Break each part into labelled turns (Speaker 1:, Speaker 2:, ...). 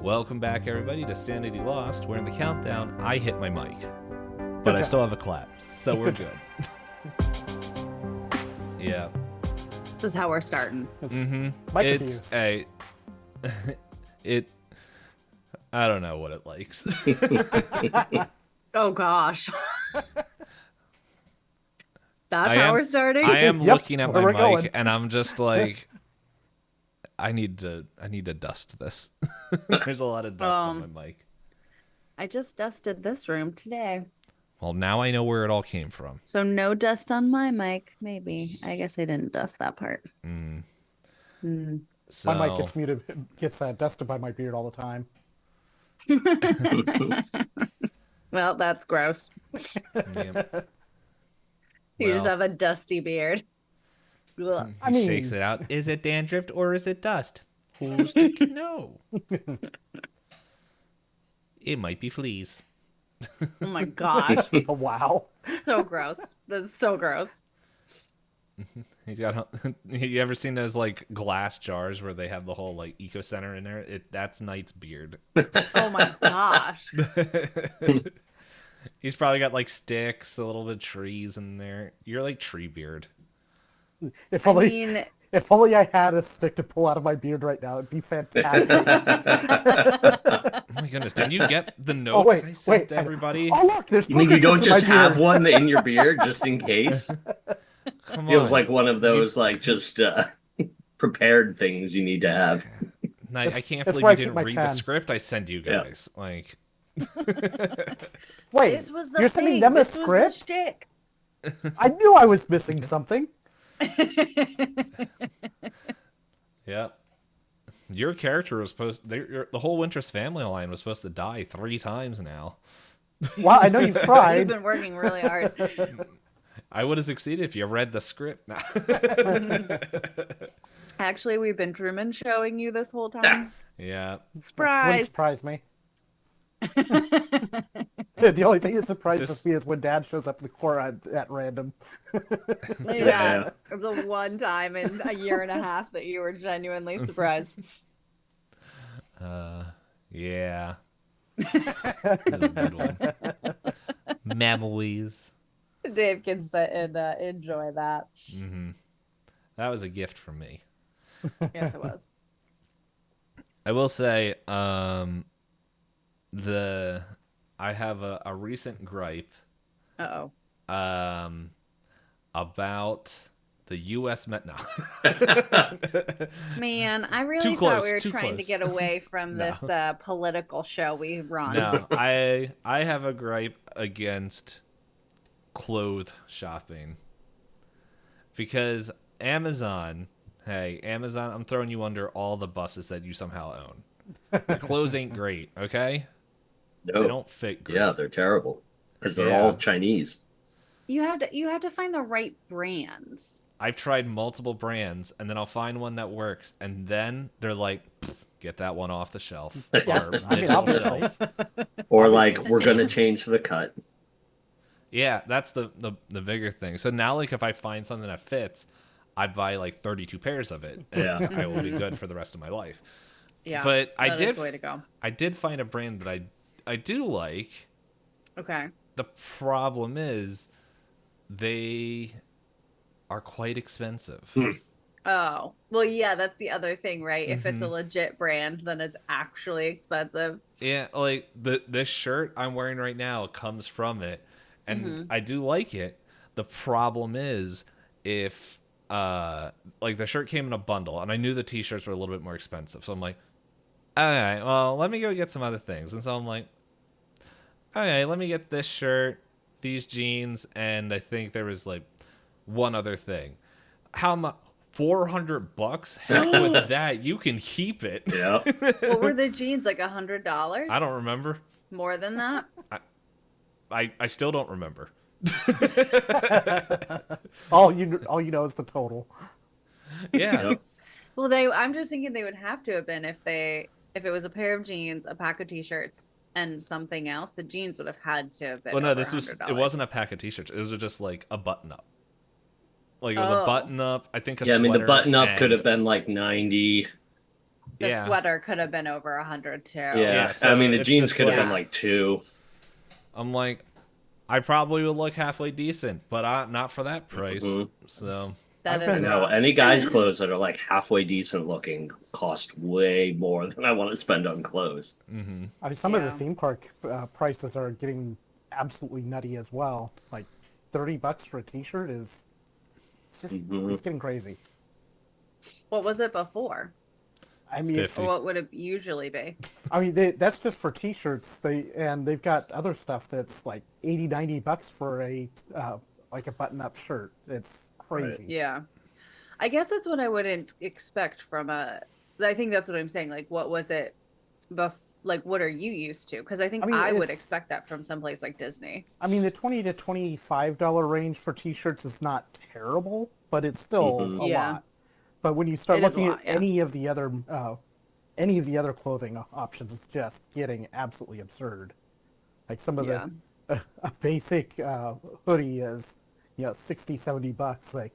Speaker 1: Welcome back, everybody, to Sanity Lost, where in the countdown, I hit my mic. But I still have a clap, so we're good. Yeah.
Speaker 2: This is how we're starting.
Speaker 1: It's a... I don't know what it likes.
Speaker 2: Oh, gosh. That's how we're starting?
Speaker 1: I am looking at my mic, and I'm just like... I need to dust this. There's a lot of dust on my mic.
Speaker 2: I just dusted this room today.
Speaker 1: Well, now I know where it all came from.
Speaker 2: So no dust on my mic, maybe. I guess I didn't dust that part.
Speaker 1: So,
Speaker 3: my mic gets dusted by my beard all the time.
Speaker 2: Well, that's gross.
Speaker 1: yeah.
Speaker 2: You just have a dusty beard. Ugh.
Speaker 1: He shakes it out. Is it dandruff or is it dust? Who's to know? It might be fleas.
Speaker 2: Oh my gosh.
Speaker 3: Oh, wow.
Speaker 2: So gross. This is so gross.
Speaker 1: He's got. You ever seen those like glass jars where they have the whole like eco center in there? That's Nite's beard.
Speaker 2: Oh my gosh.
Speaker 1: He's probably got like sticks, a little bit of trees in there. You're like tree beard.
Speaker 3: If only I had a stick to pull out of my beard right now, it'd be fantastic.
Speaker 1: Oh my goodness! Did you get the notes I sent to everybody?
Speaker 3: Oh look, there's.
Speaker 4: You mean you don't just have one in your beard just in case?
Speaker 1: Come on.
Speaker 4: Feels like one of those like just prepared things you need to have.
Speaker 1: Nite, I can't believe you didn't read the script I sent you guys. Yeah. Like,
Speaker 3: wait, you're sending them a script? I knew I was missing something.
Speaker 1: Yeah. Your character was supposed... the whole Winter's family line was supposed to die 3 times now.
Speaker 3: Well, I know you've tried.
Speaker 2: You've been working really hard.
Speaker 1: I would have succeeded if you read the script.
Speaker 2: Actually, we've been Truman showing you this whole time.
Speaker 1: Yeah.
Speaker 2: Surprise!
Speaker 3: Wouldn't surprise me. The only thing that surprises me is when Dad shows up in the core at random.
Speaker 2: Yeah, it's the one time in a year and a half that you were genuinely surprised.
Speaker 1: Yeah. That was a good one. Memories.
Speaker 2: Dave can sit and enjoy that.
Speaker 1: Mm-hmm. That was a gift from me.
Speaker 2: Yes, it was.
Speaker 1: I will say, I have a recent gripe.
Speaker 2: Uh-oh.
Speaker 1: About the U.S. Met. No.
Speaker 2: Man, I really thought we were trying to get away from this political show we run.
Speaker 1: No, I have a gripe against clothes shopping because Amazon. Hey, Amazon, I'm throwing you under all the buses that you somehow own. Your clothes ain't great, okay?
Speaker 4: No.
Speaker 1: They don't fit great.
Speaker 4: Yeah, they're terrible because they're all Chinese.
Speaker 2: You have to find the right brands.
Speaker 1: I've tried multiple brands, and then I'll find one that works, and then they're like, get that one off the shelf. Or shelf.
Speaker 4: Or like, we're going to change the cut.
Speaker 1: Yeah, that's the bigger thing. So now, like, if I find something that fits, I buy like 32 pairs of it, and I will be good for the rest of my life.
Speaker 2: Yeah,
Speaker 1: but I did find a brand that I do like.
Speaker 2: Okay.
Speaker 1: The problem is they are quite expensive.
Speaker 2: Oh, well, yeah, that's the other thing, right? If it's a legit brand, then it's actually expensive.
Speaker 1: Yeah, like this shirt I'm wearing right now comes from it, and I do like it. The problem is if like the shirt came in a bundle, and I knew the t-shirts were a little bit more expensive, so I'm like, all right, well, let me go get some other things. And so I'm like, okay, let me get this shirt, these jeans, and I think there was like one other thing. How much? $400? Heck with that. You can keep it.
Speaker 4: Yeah.
Speaker 2: What were the jeans? Like $100?
Speaker 1: I don't remember.
Speaker 2: More than that?
Speaker 1: I still don't remember.
Speaker 3: all you know is the total.
Speaker 1: Yeah.
Speaker 4: Yep.
Speaker 2: Well, I'm just thinking they would have to have been if it was a pair of jeans, a pack of t-shirts, and something else. The jeans would have had to have been.
Speaker 1: Well, no,
Speaker 2: $100.
Speaker 1: it wasn't a pack of t-shirts. It was just like a button up. Like it was a button up. I think a
Speaker 4: sweater. I mean, the button up
Speaker 1: and...
Speaker 4: could have been like 90.
Speaker 1: Yeah.
Speaker 2: sweater could have been over 100 too.
Speaker 4: Yeah,
Speaker 1: so
Speaker 4: I mean the
Speaker 1: it's
Speaker 4: jeans
Speaker 1: just
Speaker 4: could have
Speaker 2: like-
Speaker 4: been like 2.
Speaker 1: I'm like, I probably would look halfway decent, but not for that price.
Speaker 4: Mhm.
Speaker 1: So
Speaker 2: That
Speaker 3: I've
Speaker 2: is
Speaker 3: been-
Speaker 4: No,
Speaker 2: rough.
Speaker 4: any guys' clothes that are like halfway decent looking cost way more than I want to spend on clothes.
Speaker 3: I mean, some of the
Speaker 2: Yeah.
Speaker 3: theme park prices are getting absolutely nutty as well. Like $30 for a T-shirt is it's just it's getting crazy.
Speaker 2: What was it before?
Speaker 3: I mean,
Speaker 1: 50.
Speaker 2: Or what would it usually be?
Speaker 3: that's just for T-shirts. They've got other stuff that's like $80-90 for a like a button-up shirt. It's crazy.
Speaker 2: Yeah. I guess that's what I wouldn't expect from a. I think that's what I'm saying. Like, what was it? Like, what are you used to? Because I think
Speaker 3: I mean,
Speaker 2: I would
Speaker 3: it's-
Speaker 2: expect that from someplace like Disney.
Speaker 3: I mean, the $20 to $25 range for T-shirts is not terrible, but it's still a
Speaker 2: Yeah.
Speaker 3: lot. But when you start
Speaker 2: It is a
Speaker 3: looking
Speaker 2: lot,
Speaker 3: at
Speaker 2: yeah.
Speaker 3: any of the other clothing options, it's just getting absolutely absurd. Like some of
Speaker 2: Yeah.
Speaker 3: a basic hoodie is, $60-70. Like,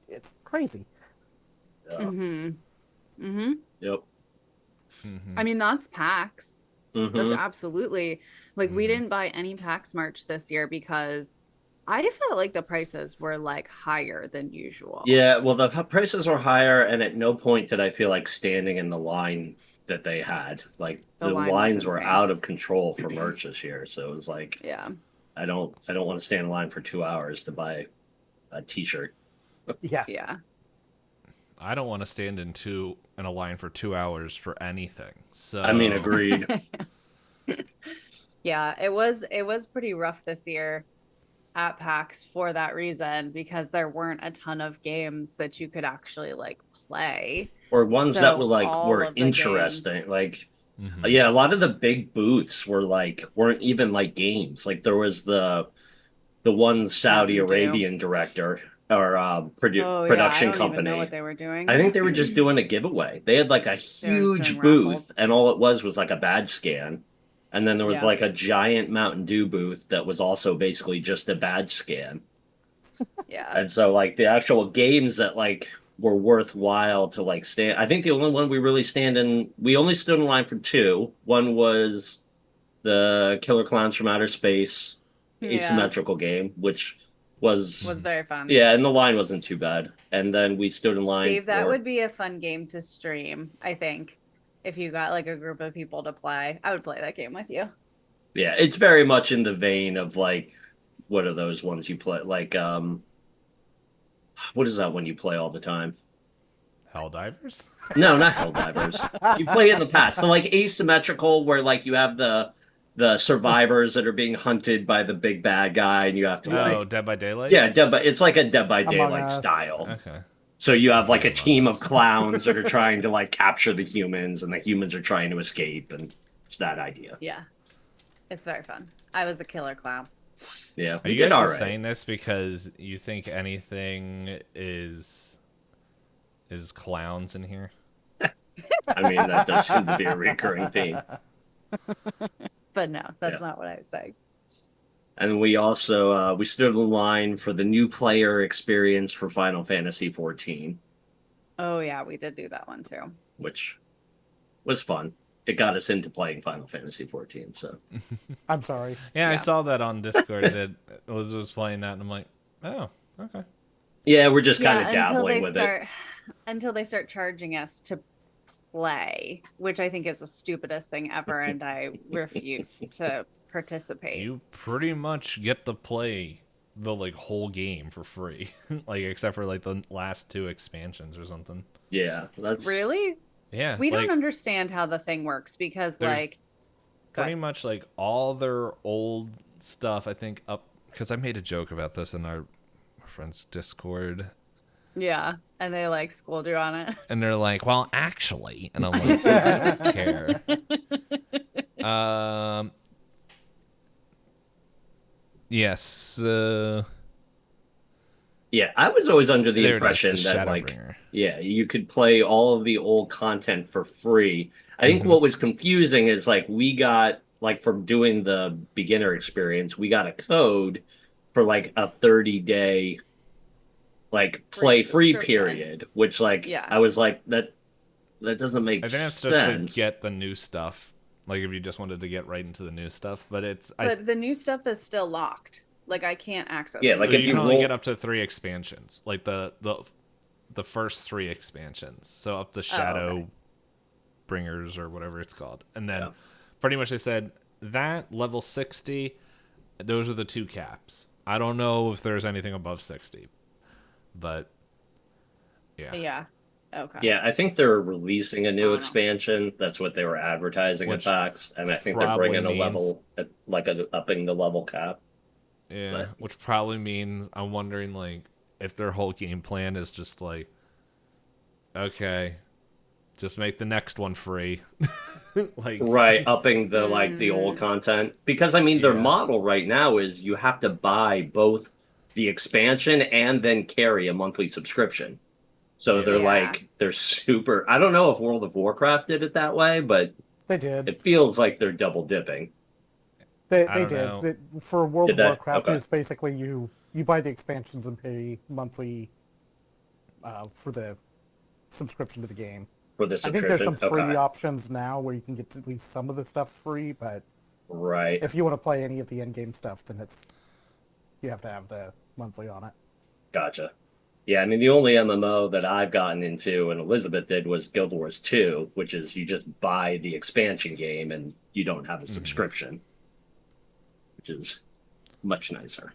Speaker 3: it's crazy.
Speaker 4: Yep.
Speaker 2: I mean, that's PAX. That's
Speaker 4: Mhm.
Speaker 2: absolutely like we didn't buy any PAX merch this year because I felt like the prices were like higher than usual.
Speaker 4: Yeah, well, the prices are higher, and at no point did I feel like standing in the line that they had. Like
Speaker 2: The
Speaker 4: the
Speaker 2: line was
Speaker 4: lines were
Speaker 2: insane.
Speaker 4: out of control for merch this year, so it was like
Speaker 2: Yeah.
Speaker 4: I don't want to stand in line for 2 hours to buy a T-shirt.
Speaker 3: Yeah.
Speaker 2: Yeah.
Speaker 1: I don't want to stand in a line for 2 hours for anything. So
Speaker 4: I mean, agreed.
Speaker 2: Yeah, it was pretty rough this year at PAX for that reason because there weren't a ton of games that you could actually like play.
Speaker 4: Or ones
Speaker 2: So
Speaker 4: that were like
Speaker 2: all
Speaker 4: were
Speaker 2: of the
Speaker 4: interesting. Like yeah, a lot of the big booths weren't even like games. Like there was the one Saudi
Speaker 2: Mountain Dew.
Speaker 4: Arabian director or
Speaker 2: Oh yeah, I
Speaker 4: production
Speaker 2: don't even know
Speaker 4: company.
Speaker 2: what they were doing.
Speaker 4: I think they were just doing a giveaway. They had like a
Speaker 2: They were just
Speaker 4: huge
Speaker 2: doing
Speaker 4: booth,
Speaker 2: raffles.
Speaker 4: and all it was like a badge scan. And then there was
Speaker 2: Yeah.
Speaker 4: like a giant Mountain Dew booth that was also basically just a badge scan.
Speaker 2: Yeah.
Speaker 4: And so like the actual games that like were worthwhile to like stand. I think the only one we only stood in line for 2. One was the Killer Clowns from Outer Space
Speaker 2: Yeah.
Speaker 4: asymmetrical game, which was
Speaker 2: very fun.
Speaker 4: yeah, and the line wasn't too bad. And then we stood in line
Speaker 2: Dave, that
Speaker 4: for
Speaker 2: would be a fun game to stream, I think. If you got like a group of people to play, I would play that game with you.
Speaker 4: yeah, it's very much in the vein of like what are those ones you play like what is that one you play all the time?
Speaker 1: Helldivers?
Speaker 4: No, not Helldivers. You play it in the past. So like asymmetrical where like you have the survivors that are being hunted by the big bad guy and you have to
Speaker 1: Oh,
Speaker 4: like
Speaker 1: Dead by Daylight?
Speaker 4: yeah, it's like a Dead by
Speaker 3: Among
Speaker 4: Daylight
Speaker 3: Us.
Speaker 4: style.
Speaker 1: Okay.
Speaker 4: So you have like a
Speaker 1: Among
Speaker 4: team
Speaker 1: Us.
Speaker 4: of clowns that are trying to like capture the humans and the humans are trying to escape and it's that idea.
Speaker 2: Yeah. It's very fun. I was a killer clown.
Speaker 4: Yeah.
Speaker 1: Are
Speaker 4: we
Speaker 1: you
Speaker 4: did
Speaker 1: guys
Speaker 4: all
Speaker 1: just
Speaker 4: right.
Speaker 1: saying this because you think anything is clowns in here?
Speaker 4: I mean that does seem to be a recurring theme.
Speaker 2: But no, that's
Speaker 4: Yeah.
Speaker 2: not what I was saying.
Speaker 4: And we also we stood in line for the new player experience for Final Fantasy 14,
Speaker 2: Oh yeah, we did do that one too.
Speaker 4: which was fun. It got us into playing Final Fantasy 14, so
Speaker 3: I'm sorry.
Speaker 1: Yeah, I
Speaker 2: Yeah.
Speaker 1: saw that on Discord that was playing that, and I'm like, oh, okay.
Speaker 4: yeah, we're just kind
Speaker 2: Yeah,
Speaker 4: of
Speaker 2: until
Speaker 4: dabbling
Speaker 2: they
Speaker 4: with
Speaker 2: start until they start charging us to play, which I think is the stupidest thing ever, and I refuse to participate.
Speaker 1: You pretty much get to play the like whole game for free, like except for like the last 2 expansions or something.
Speaker 4: it. Yeah, that's
Speaker 2: Really?
Speaker 1: Yeah,
Speaker 2: We
Speaker 1: like,
Speaker 2: don't understand how the thing works because
Speaker 1: There's-
Speaker 2: like
Speaker 1: pretty
Speaker 2: Good.
Speaker 1: much like all their old stuff. I think up because I made a joke about this in our friend's Discord,
Speaker 2: yeah, and they like schooled you on it.
Speaker 1: and they're like, "Well, actually," and I'm like, "I don't care." Yes.
Speaker 4: yeah. I was always under the
Speaker 1: There it is,
Speaker 4: impression
Speaker 1: the
Speaker 4: that like
Speaker 1: Shadowbringer.
Speaker 4: yeah, you could play all of the old content for free. I think what was confusing is like we got like from doing the beginner experience, we got a code for like a 30-day like play free
Speaker 2: subscription.
Speaker 4: period, which like
Speaker 2: Yeah.
Speaker 4: I was like that That doesn't make
Speaker 1: I think that's
Speaker 4: sense.
Speaker 1: just to get the new stuff. Like if you just wanted to get right into the new stuff, but
Speaker 2: But the new stuff is still locked. Like I can't access
Speaker 4: Yeah,
Speaker 2: the
Speaker 4: like
Speaker 2: new
Speaker 4: if
Speaker 1: you
Speaker 4: you
Speaker 1: can
Speaker 2: stuff.
Speaker 1: only get
Speaker 4: roll,
Speaker 1: up to 3 expansions, like the first 3 expansions. So up to
Speaker 2: Oh, okay.
Speaker 1: Shadow Bringers or whatever it's called, and then
Speaker 4: yeah,
Speaker 1: pretty much they said that level 60. Those are the 2 caps. I don't know if there's anything above 60, but yeah,
Speaker 2: Yeah. Okay.
Speaker 4: yeah, I think they're releasing a
Speaker 2: I
Speaker 4: new
Speaker 2: don't know.
Speaker 4: expansion. That's what they were advertising at
Speaker 1: which
Speaker 4: PAX, and I think they're
Speaker 1: probably
Speaker 4: bringing a
Speaker 1: means
Speaker 4: level, like upping the level cap.
Speaker 1: yeah,
Speaker 4: But
Speaker 1: which probably means I'm wondering like if their whole game plan is just like okay, just make the next one free. Like
Speaker 4: right, upping the old
Speaker 2: Mm,
Speaker 4: content, because I mean their
Speaker 1: yeah.
Speaker 4: model right now is you have to buy both the expansion and then carry a monthly subscription. So
Speaker 1: Yeah.
Speaker 2: yeah.
Speaker 4: they're super. I don't know if World of Warcraft did it that way, but
Speaker 3: They did.
Speaker 4: it feels like they're double dipping.
Speaker 1: I
Speaker 3: They
Speaker 1: don't
Speaker 3: did.
Speaker 1: know.
Speaker 3: For World
Speaker 4: Did
Speaker 3: of
Speaker 4: they?
Speaker 3: Warcraft,
Speaker 4: Okay.
Speaker 3: it's basically you buy the expansions and pay monthly for the subscription to the game.
Speaker 4: For the
Speaker 3: I think there's some
Speaker 4: subscription.
Speaker 3: free
Speaker 4: Okay.
Speaker 3: options now where you can get at least some of the stuff free, but
Speaker 4: Right.
Speaker 3: if you want to play any of the end game stuff, then you have to have the monthly on it.
Speaker 4: Gotcha. Yeah, I mean the only MMO that I've gotten into and Elizabeth did was Guild Wars 2, which is you just buy the expansion game and you don't have a subscription, which is much nicer.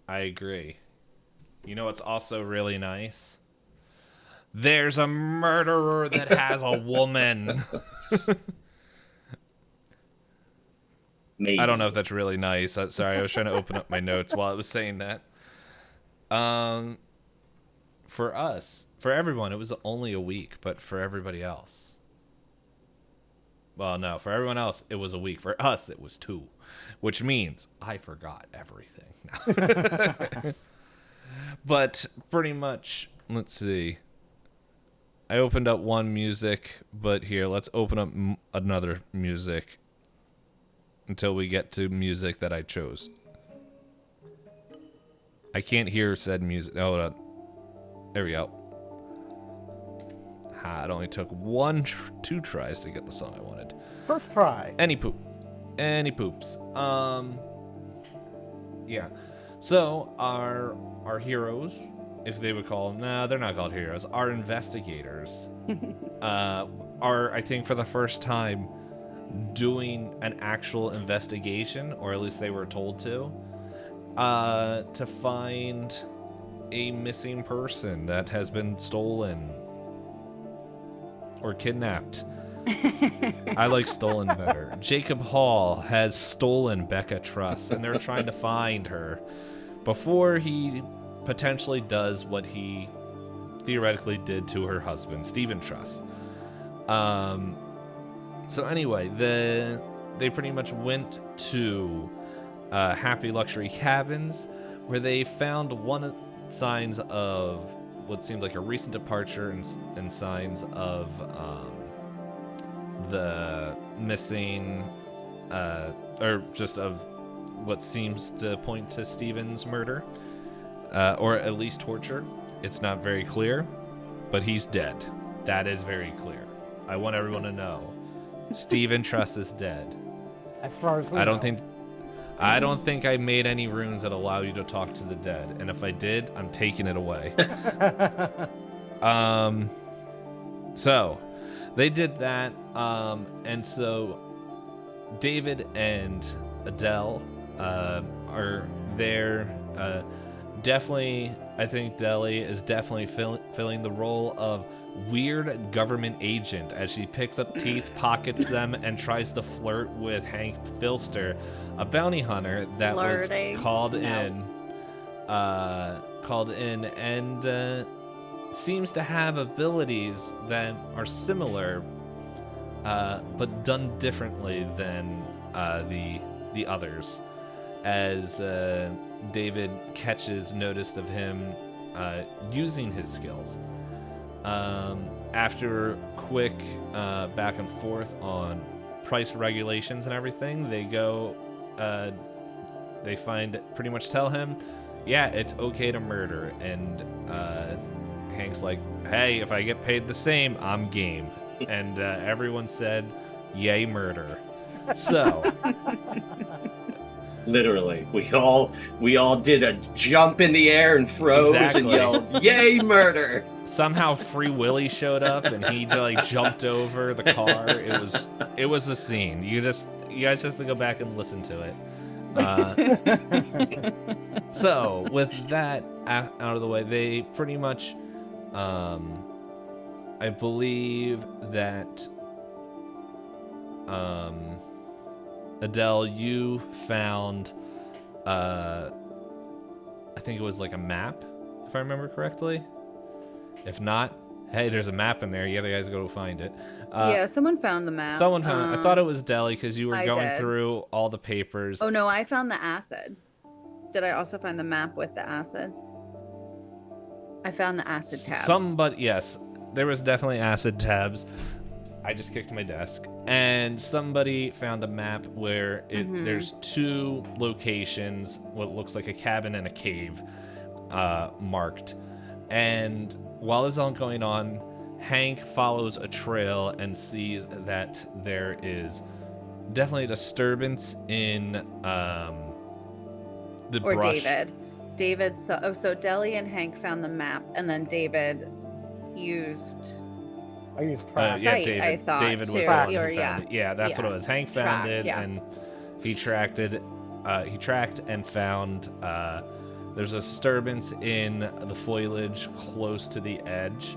Speaker 1: I agree. You know what's also really nice? There's a murderer that has a woman. I don't know if
Speaker 4: Maybe.
Speaker 1: that's really nice. Sorry, I was trying to open up my notes while I was saying that. For us, for everyone, it was only a week, but for everybody else, well, no, for everyone else, it was a week. For us, it was 2, which means I forgot everything. But pretty much, let's see. I opened up one music, but here, let's open up another music until we get to music that I chose. I can't hear said music. Hold on. There we go. It only took 2 tries to get the song I wanted.
Speaker 3: First try.
Speaker 1: Any poops. Yeah. So our heroes, if they would call them, nah, they're not called heroes. Our investigators are, I think, for the first time doing an actual investigation, or at least they were told to find a missing person that has been stolen or kidnapped. I like stolen better. Jacob Hall has stolen Becca Truss, and they're trying to find her before he potentially does what he theoretically did to her husband, Stephen Truss. So anyway, they pretty much went to Happy Luxury Cabins, where they found signs of what seemed like a recent departure and signs of the missing, or just of what seems to point to Stephen's murder, or at least torture. It's not very clear, but he's dead. That is very clear. I want everyone to know. Stephen Truss is dead.
Speaker 3: As far as we
Speaker 1: I don't
Speaker 3: know.
Speaker 1: think I don't think I made any runes that allow you to talk to the dead, and if I did, I'm taking it away. So they did that, and so David and Adele are there. Definitely, I think Deli is definitely filling the role of weird government agent as she picks up teeth, pockets them, and tries to flirt with Hank Filster, a bounty hunter that
Speaker 2: Flirting?
Speaker 1: was called
Speaker 2: No.
Speaker 1: in and seems to have abilities that are similar, but done differently than the others. As David catches notice of him using his skills. After quick back and forth on price regulations and everything, they go, they pretty much tell him, yeah, it's okay to murder. And Hank's like, hey, if I get paid the same, I'm game. And everyone said, yay, murder. So,
Speaker 4: Literally, we all did a jump in the air and froze and
Speaker 1: Exactly.
Speaker 4: yelled, "Yay, murder!"
Speaker 1: somehow Free Willy showed up and he like jumped over the car. It was a scene. You guys have to go back and listen to it. So with that out of the way, they pretty much, I believe that, Adele, you found, I think it was like a map, if I remember correctly. If not, hey, there's a map in there. You guys go find it.
Speaker 2: Yeah, someone found the map.
Speaker 1: Someone found it. I thought it was Deli because you were
Speaker 2: I
Speaker 1: going
Speaker 2: did.
Speaker 1: through all the papers.
Speaker 2: Oh no, I found the acid. Did I also find the map with the acid? I found the acid tabs.
Speaker 1: Yes, there was definitely acid tabs. I just kicked my desk. And somebody found a map where there's two locations, what looks like a cabin and a cave, marked. And while this is all going on, Hank follows a trail and sees that there is definitely a disturbance in the
Speaker 2: Or
Speaker 1: brush.
Speaker 2: David saw. So Deli and Hank found the map, and then David used.
Speaker 3: I used track.
Speaker 1: Yeah,
Speaker 2: Site,
Speaker 1: David.
Speaker 2: I thought,
Speaker 1: David was
Speaker 2: too.
Speaker 1: the one who
Speaker 2: Or,
Speaker 1: found
Speaker 2: yeah.
Speaker 1: it. Yeah, that's what it was. Hank found
Speaker 2: Track,
Speaker 1: it,
Speaker 2: yeah.
Speaker 1: and he tracked it. He tracked and found there's a disturbance in the foliage close to the edge.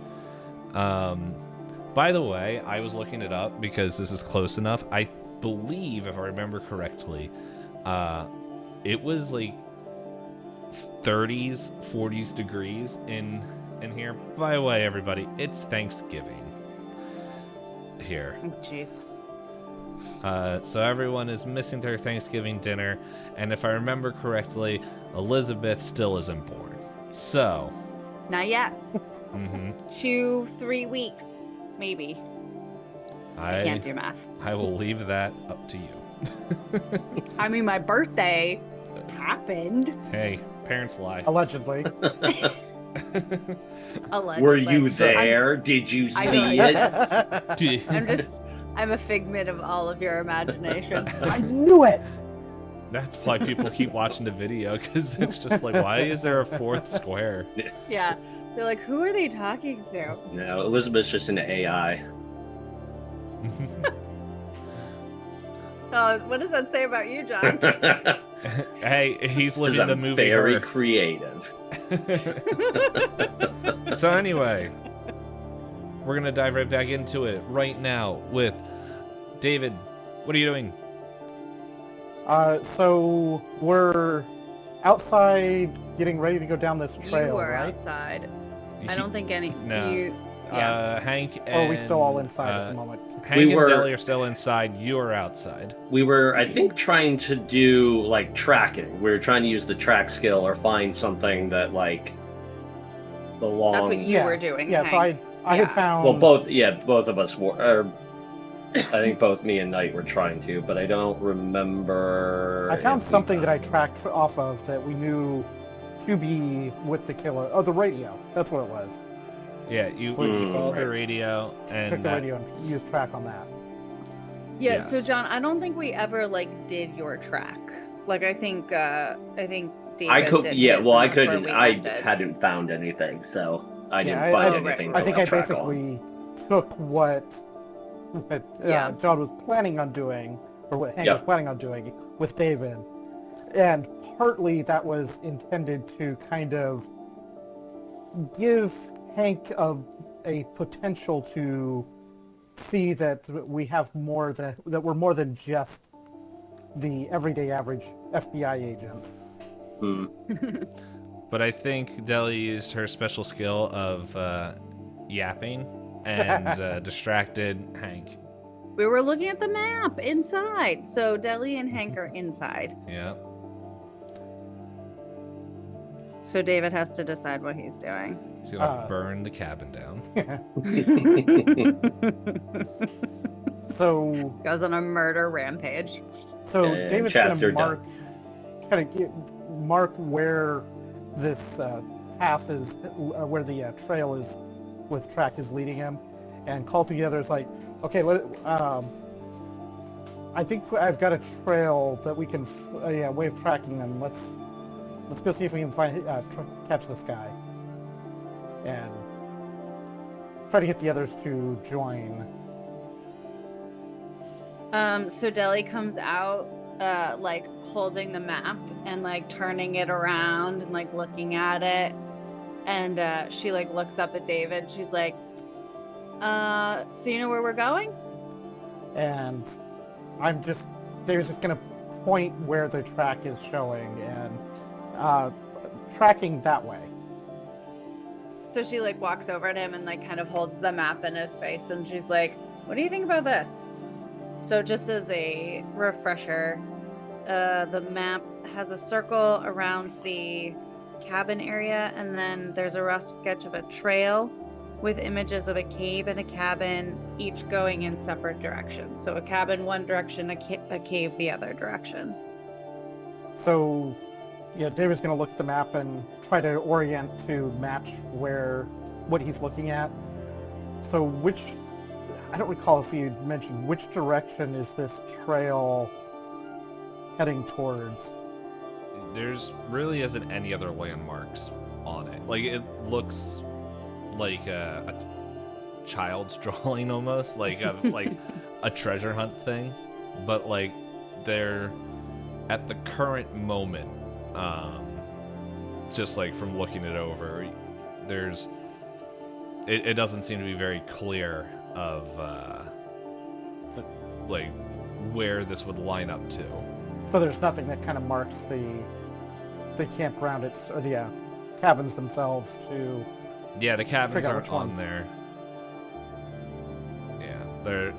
Speaker 1: By the way, I was looking it up because this is close enough. I believe, if I remember correctly, it was like 30s, 40s degrees in here. By the way, everybody, it's Thanksgiving here.
Speaker 2: Oh, jeez.
Speaker 1: So everyone is missing their Thanksgiving dinner, and if I remember correctly, Elizabeth still isn't born. So,
Speaker 2: Not yet.
Speaker 1: mhm,
Speaker 2: 2-3 weeks, maybe. I can't do math.
Speaker 1: I will leave that up to you.
Speaker 2: I mean, my birthday happened.
Speaker 1: Hey, parents lie.
Speaker 3: Allegedly.
Speaker 2: Allegedly.
Speaker 4: Were you
Speaker 1: So-
Speaker 4: there? Did you
Speaker 2: I
Speaker 4: see
Speaker 2: don't
Speaker 4: it?
Speaker 2: I'm a figment of all of your imagination.
Speaker 3: I knew it.
Speaker 1: That's why people keep watching the video, because it's just like, why is there a fourth square?
Speaker 2: Yeah. They're like, who are they talking to?
Speaker 4: No, Elizabeth's just an AI.
Speaker 2: Oh, what does that say about you, John?
Speaker 1: Hey, he's
Speaker 4: 'Cause
Speaker 1: living the
Speaker 4: I'm
Speaker 1: movie.
Speaker 4: very
Speaker 1: Her.
Speaker 4: creative.
Speaker 1: So anyway, we're gonna dive right back into it right now with David. What are you doing?
Speaker 3: So we're outside getting ready to go down this trail,
Speaker 2: You were
Speaker 3: right?
Speaker 2: outside. I don't think any.
Speaker 1: No.
Speaker 2: You, yeah.
Speaker 1: Hank
Speaker 3: Or
Speaker 1: and
Speaker 3: are we still all inside at the moment?
Speaker 1: Hank
Speaker 4: We
Speaker 1: and
Speaker 4: were-
Speaker 1: Deli are still inside. You are outside.
Speaker 4: We were, I think, trying to do like tracking. We were trying to use the track skill or find something that like belonged.
Speaker 2: That's what you were doing.
Speaker 3: Yeah,
Speaker 2: Hank.
Speaker 3: so I had found.
Speaker 4: Well, both of us were. I think both me and Nite were trying to, but I don't remember.
Speaker 3: I found
Speaker 4: if we
Speaker 3: something that I
Speaker 4: found-
Speaker 3: tracked off of that we knew to be with the killer. Oh, the radio. That's what it was.
Speaker 1: Yeah, you
Speaker 4: Hmm.
Speaker 1: followed the radio
Speaker 3: Took
Speaker 1: and
Speaker 3: the radio and used track on that.
Speaker 2: Yeah, so
Speaker 1: Yes.
Speaker 2: John, I don't think we ever like did your track. Like I think David
Speaker 4: I could,
Speaker 2: did
Speaker 4: yeah.
Speaker 2: his,
Speaker 4: Well, I
Speaker 2: and that's where
Speaker 4: couldn't.
Speaker 2: we
Speaker 4: I
Speaker 2: left it.
Speaker 4: hadn't found anything, so I didn't
Speaker 3: Yeah,
Speaker 4: find
Speaker 2: Oh, right.
Speaker 4: anything.
Speaker 3: I
Speaker 4: to
Speaker 3: think
Speaker 4: let
Speaker 3: I
Speaker 4: track on.
Speaker 3: basically took what
Speaker 2: Yeah.
Speaker 3: John was planning on doing, or what Hank
Speaker 4: Yep.
Speaker 3: was planning on doing with David. And partly that was intended to kind of give Hank a potential to see that we have more than that we're more than just the everyday average FBI agents.
Speaker 4: Hmm.
Speaker 1: But I think Deli used her special skill of yapping and distracted Hank.
Speaker 2: We were looking at the map inside. So Deli and Hank are inside.
Speaker 1: Yeah.
Speaker 2: So David has to decide what he's doing.
Speaker 1: He's gonna burn the cabin down.
Speaker 3: So
Speaker 2: Goes on a murder rampage.
Speaker 3: David's going
Speaker 4: chapter
Speaker 3: to mark where this path is, where the trail is with Track is leading him, and call together is like, okay, I think I've got a trail that we can, way of tracking them. Let's go see if we can catch this guy, and try to get the others to join.
Speaker 2: So Deli comes out, like holding the map and like turning it around and like looking at it, and she like looks up at David. She's like, "So you know where we're going?"
Speaker 3: And David's just gonna point where the track is showing and tracking that way.
Speaker 2: So she like walks over to him and like kind of holds the map in his face, and she's like, "What do you think about this?" So just as a refresher, the map has a circle around the cabin area, and then there's a rough sketch of a trail with images of a cave and a cabin, each going in separate directions. So a cabin one direction, a cave the other direction.
Speaker 3: So, yeah, David's going to look at the map and try to orient to match what he's looking at. So I don't recall if you mentioned which direction is this trail heading towards.
Speaker 1: There's really isn't any other landmarks on it. Like, it looks like a child's drawing almost, like a treasure hunt thing. But like, they're at the current moment, just like from looking it over, it doesn't seem to be very clear of like where this would line up to.
Speaker 3: So there's nothing that kind of marks the campground or the cabins themselves to.
Speaker 1: Yeah, the cabins aren't on
Speaker 3: ones.
Speaker 1: there.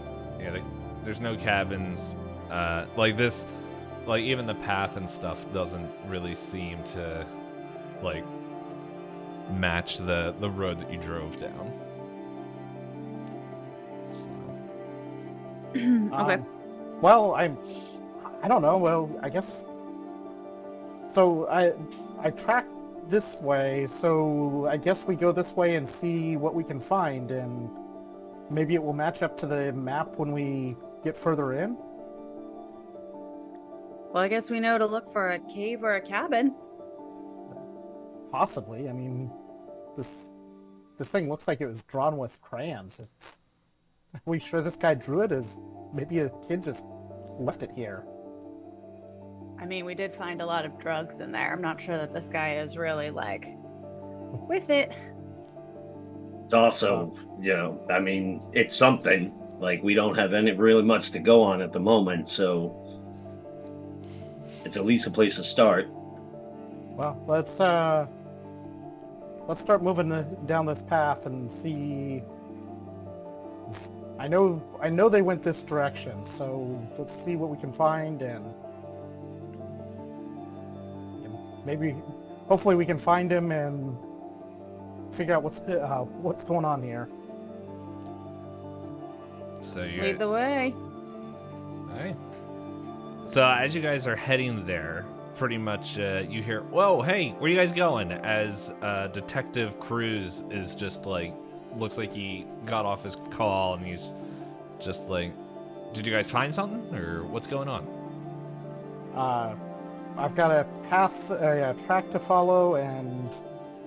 Speaker 1: There's no cabins. Like this, like even the path and stuff doesn't really seem to like match the road that you drove down. So.
Speaker 2: Okay.
Speaker 3: Well, I don't know. Well, I guess. So I tracked this way, so I guess we go this way and see what we can find, and maybe it will match up to the map when we get further in.
Speaker 2: Well, I guess we know to look for a cave or a cabin.
Speaker 3: Possibly. I mean, this thing looks like it was drawn with crayons. Are we sure this guy drew it? Maybe a kid just left it here.
Speaker 2: I mean, we did find a lot of drugs in there. I'm not sure that this guy is really like with it.
Speaker 4: It's also, I mean, it's something. Like, we don't have really much to go on at the moment, so it's at least a place to start.
Speaker 3: Well, let's start moving down this path and see. I know they went this direction, so let's see what we can find, and maybe, hopefully, we can find him and figure out what's going on here.
Speaker 1: So you
Speaker 2: Lead the way.
Speaker 1: Alright. So as you guys are heading there, pretty much you hear, "Whoa, hey, where you guys going?" As Detective Cruz is just like, looks like he got off his call and he's just like, "Did you guys find something, or what's going on?"
Speaker 3: I've got a path, a track to follow, and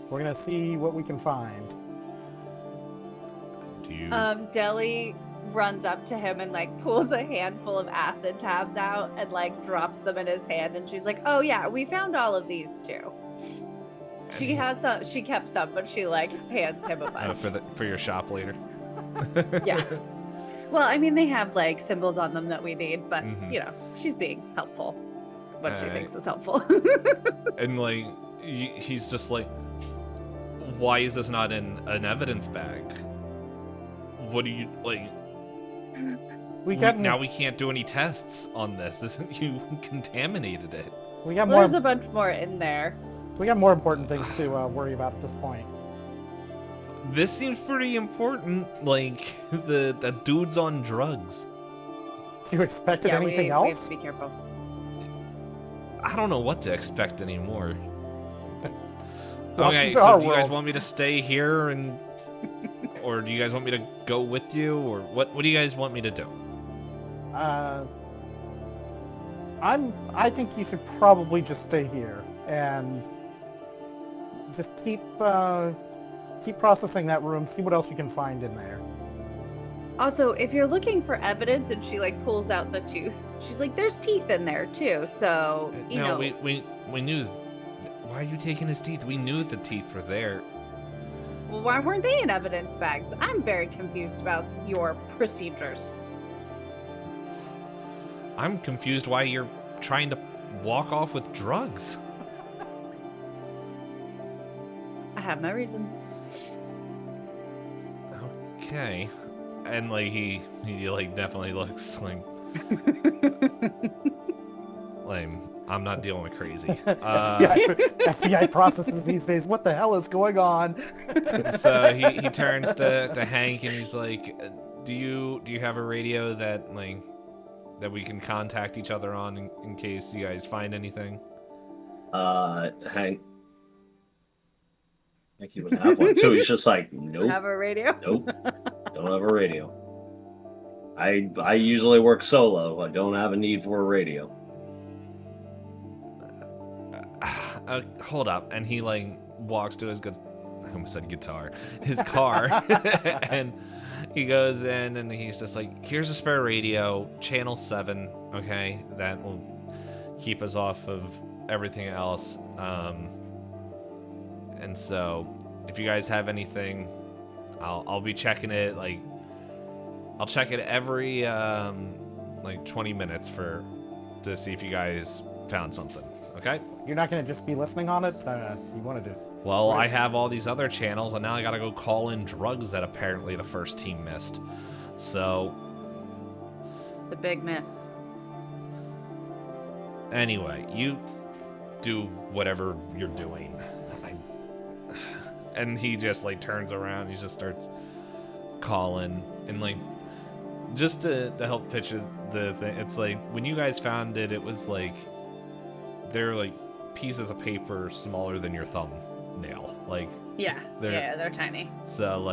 Speaker 3: we're gonna see what we can find.
Speaker 1: Do you?
Speaker 2: Deli runs up to him and like pulls a handful of acid tabs out and like drops them in his hand, and she's like, "Oh yeah, we found all of these too." She has some. She kept some, but she like hands him a bunch.
Speaker 1: For your shop later.
Speaker 2: Yeah. Well, I mean, they have like symbols on them that we need, but
Speaker 1: Mhm.
Speaker 2: she's being helpful. What she thinks is helpful.
Speaker 1: And like, he's just like, "Why is this not in an evidence bag? What do you like?" Now we can't do any tests on this. Isn't you contaminated it?
Speaker 3: We got
Speaker 2: There's a bunch more in there.
Speaker 3: We got more important things to worry about at this point.
Speaker 1: This seems pretty important. Like the dude's on drugs.
Speaker 3: You expected anything
Speaker 2: we
Speaker 3: else?
Speaker 2: have to be careful.
Speaker 1: I don't know what to expect anymore.
Speaker 3: Welcome
Speaker 1: Okay,
Speaker 3: to
Speaker 1: so
Speaker 3: our
Speaker 1: do you guys
Speaker 3: world.
Speaker 1: want me to stay here and or do you guys want me to go with you, or what do you guys want me to do?
Speaker 3: I think you should probably just stay here and just keep processing that room. See what else you can find in there.
Speaker 2: Also, if you're looking for evidence, and she like pulls out the tooth, she's like, "There's teeth in there too." So you know,
Speaker 1: we knew. Why are you taking his teeth? We knew the teeth were there.
Speaker 2: well, why weren't they in evidence bags? I'm very confused about your procedures.
Speaker 1: I'm confused why you're trying to walk off with drugs.
Speaker 2: I have my reasons.
Speaker 1: Okay. And like he like definitely looks like I'm not dealing with crazy.
Speaker 3: FBI processes these days. What the hell is going on?
Speaker 1: So he turns to Hank and he's like, do you have a radio that we can contact each other on in case you guys find anything?
Speaker 4: Hank he would have one. So he's just like, nope.
Speaker 2: Have a radio?
Speaker 4: Nope. Don't have a radio. I usually work solo. I don't have a need for a radio.
Speaker 1: Hold up. And he walks to his I almost said guitar. His car. And he goes in and he's just like, here's a spare radio, channel 7, okay? That will keep us off of everything else. And so if you guys have anything, I'll be checking it. I'll check it every 20 minutes to see if you guys found something. Okay?
Speaker 3: You're not going to just be listening on it? You want to do?
Speaker 1: Well, right. I have all these other channels, and now I gotta go call in drugs that apparently the first team missed. So...
Speaker 2: The big miss.
Speaker 1: Anyway, you do whatever you're doing. And he just turns around, he just starts calling, and just to help picture the thing, it's when you guys found it, it was they're pieces of paper smaller than your thumbnail.
Speaker 2: They're tiny.
Speaker 1: So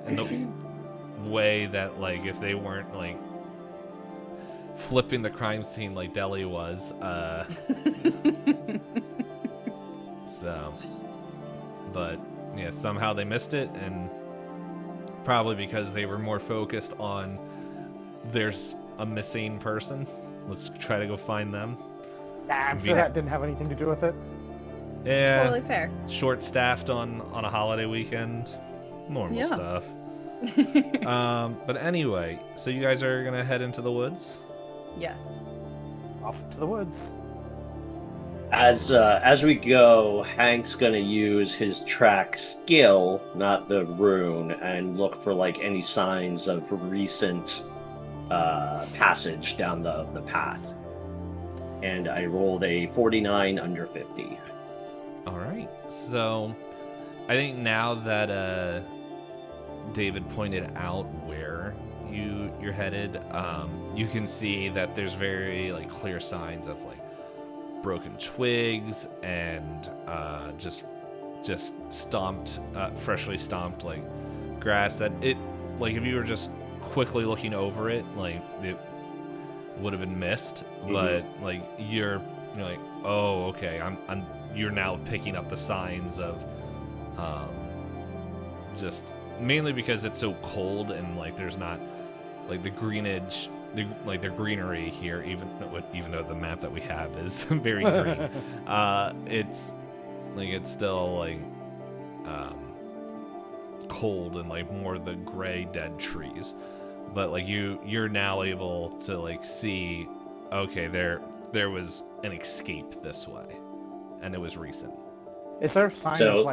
Speaker 1: in the way that if they weren't flipping the crime scene like Deli was, so, but yeah, somehow they missed it, and probably because they were more focused on there's a missing person. Let's try to go find them.
Speaker 3: I'm sure that didn't have anything to do with it.
Speaker 1: Yeah,
Speaker 2: totally fair.
Speaker 1: Short-staffed on a holiday weekend, normal stuff. But anyway, so you guys are gonna head into the woods?
Speaker 2: Yes.
Speaker 3: Off to the woods.
Speaker 4: As we go, Hank's gonna use his track skill, not the rune, and look for any signs of recent passage down the path. And I rolled a 49 under 50.
Speaker 1: All right. So I think now that David pointed out where you're headed, you can see that there's very clear signs of broken twigs and just stomped, freshly stomped grass that it if you were just quickly looking over it, it would have been missed. Mm-hmm. But you're oh, okay, you're now picking up the signs of just mainly because it's so cold and there's not the greenage, the greenery here, even though the map that we have is very green. It's it's still cold and more the gray dead trees, but you're now able to see, okay, there was an escape this way, and it was recent.
Speaker 3: Is there a sign of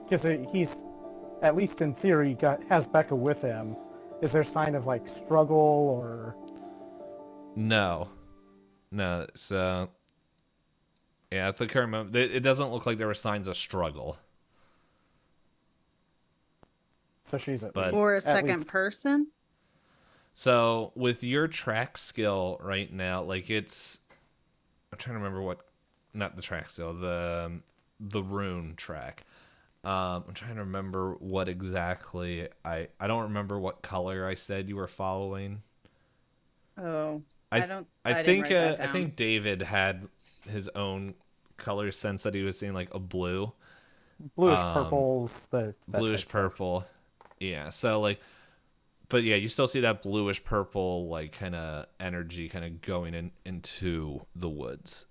Speaker 3: because he's, at least in theory, has Becca with him? Is there a sign of struggle or?
Speaker 1: No. So yeah, at the current moment, it doesn't look like there were signs of struggle.
Speaker 3: So she's
Speaker 2: or a second person.
Speaker 1: So with your track skill right now, it's, I'm trying to remember what, not the track skill, the rune track. I'm trying to remember what exactly I don't remember what color I said you were following.
Speaker 2: Oh,
Speaker 1: I
Speaker 2: I didn't write that
Speaker 1: I
Speaker 2: down.
Speaker 1: think David had his own color sense that he was seeing like a blue,
Speaker 3: Bluish
Speaker 1: um,
Speaker 3: purples, that
Speaker 1: bluish
Speaker 3: type stuff.
Speaker 1: purple. Yeah. So like, but yeah, you still see that bluish purple like kind of energy kind of going into the woods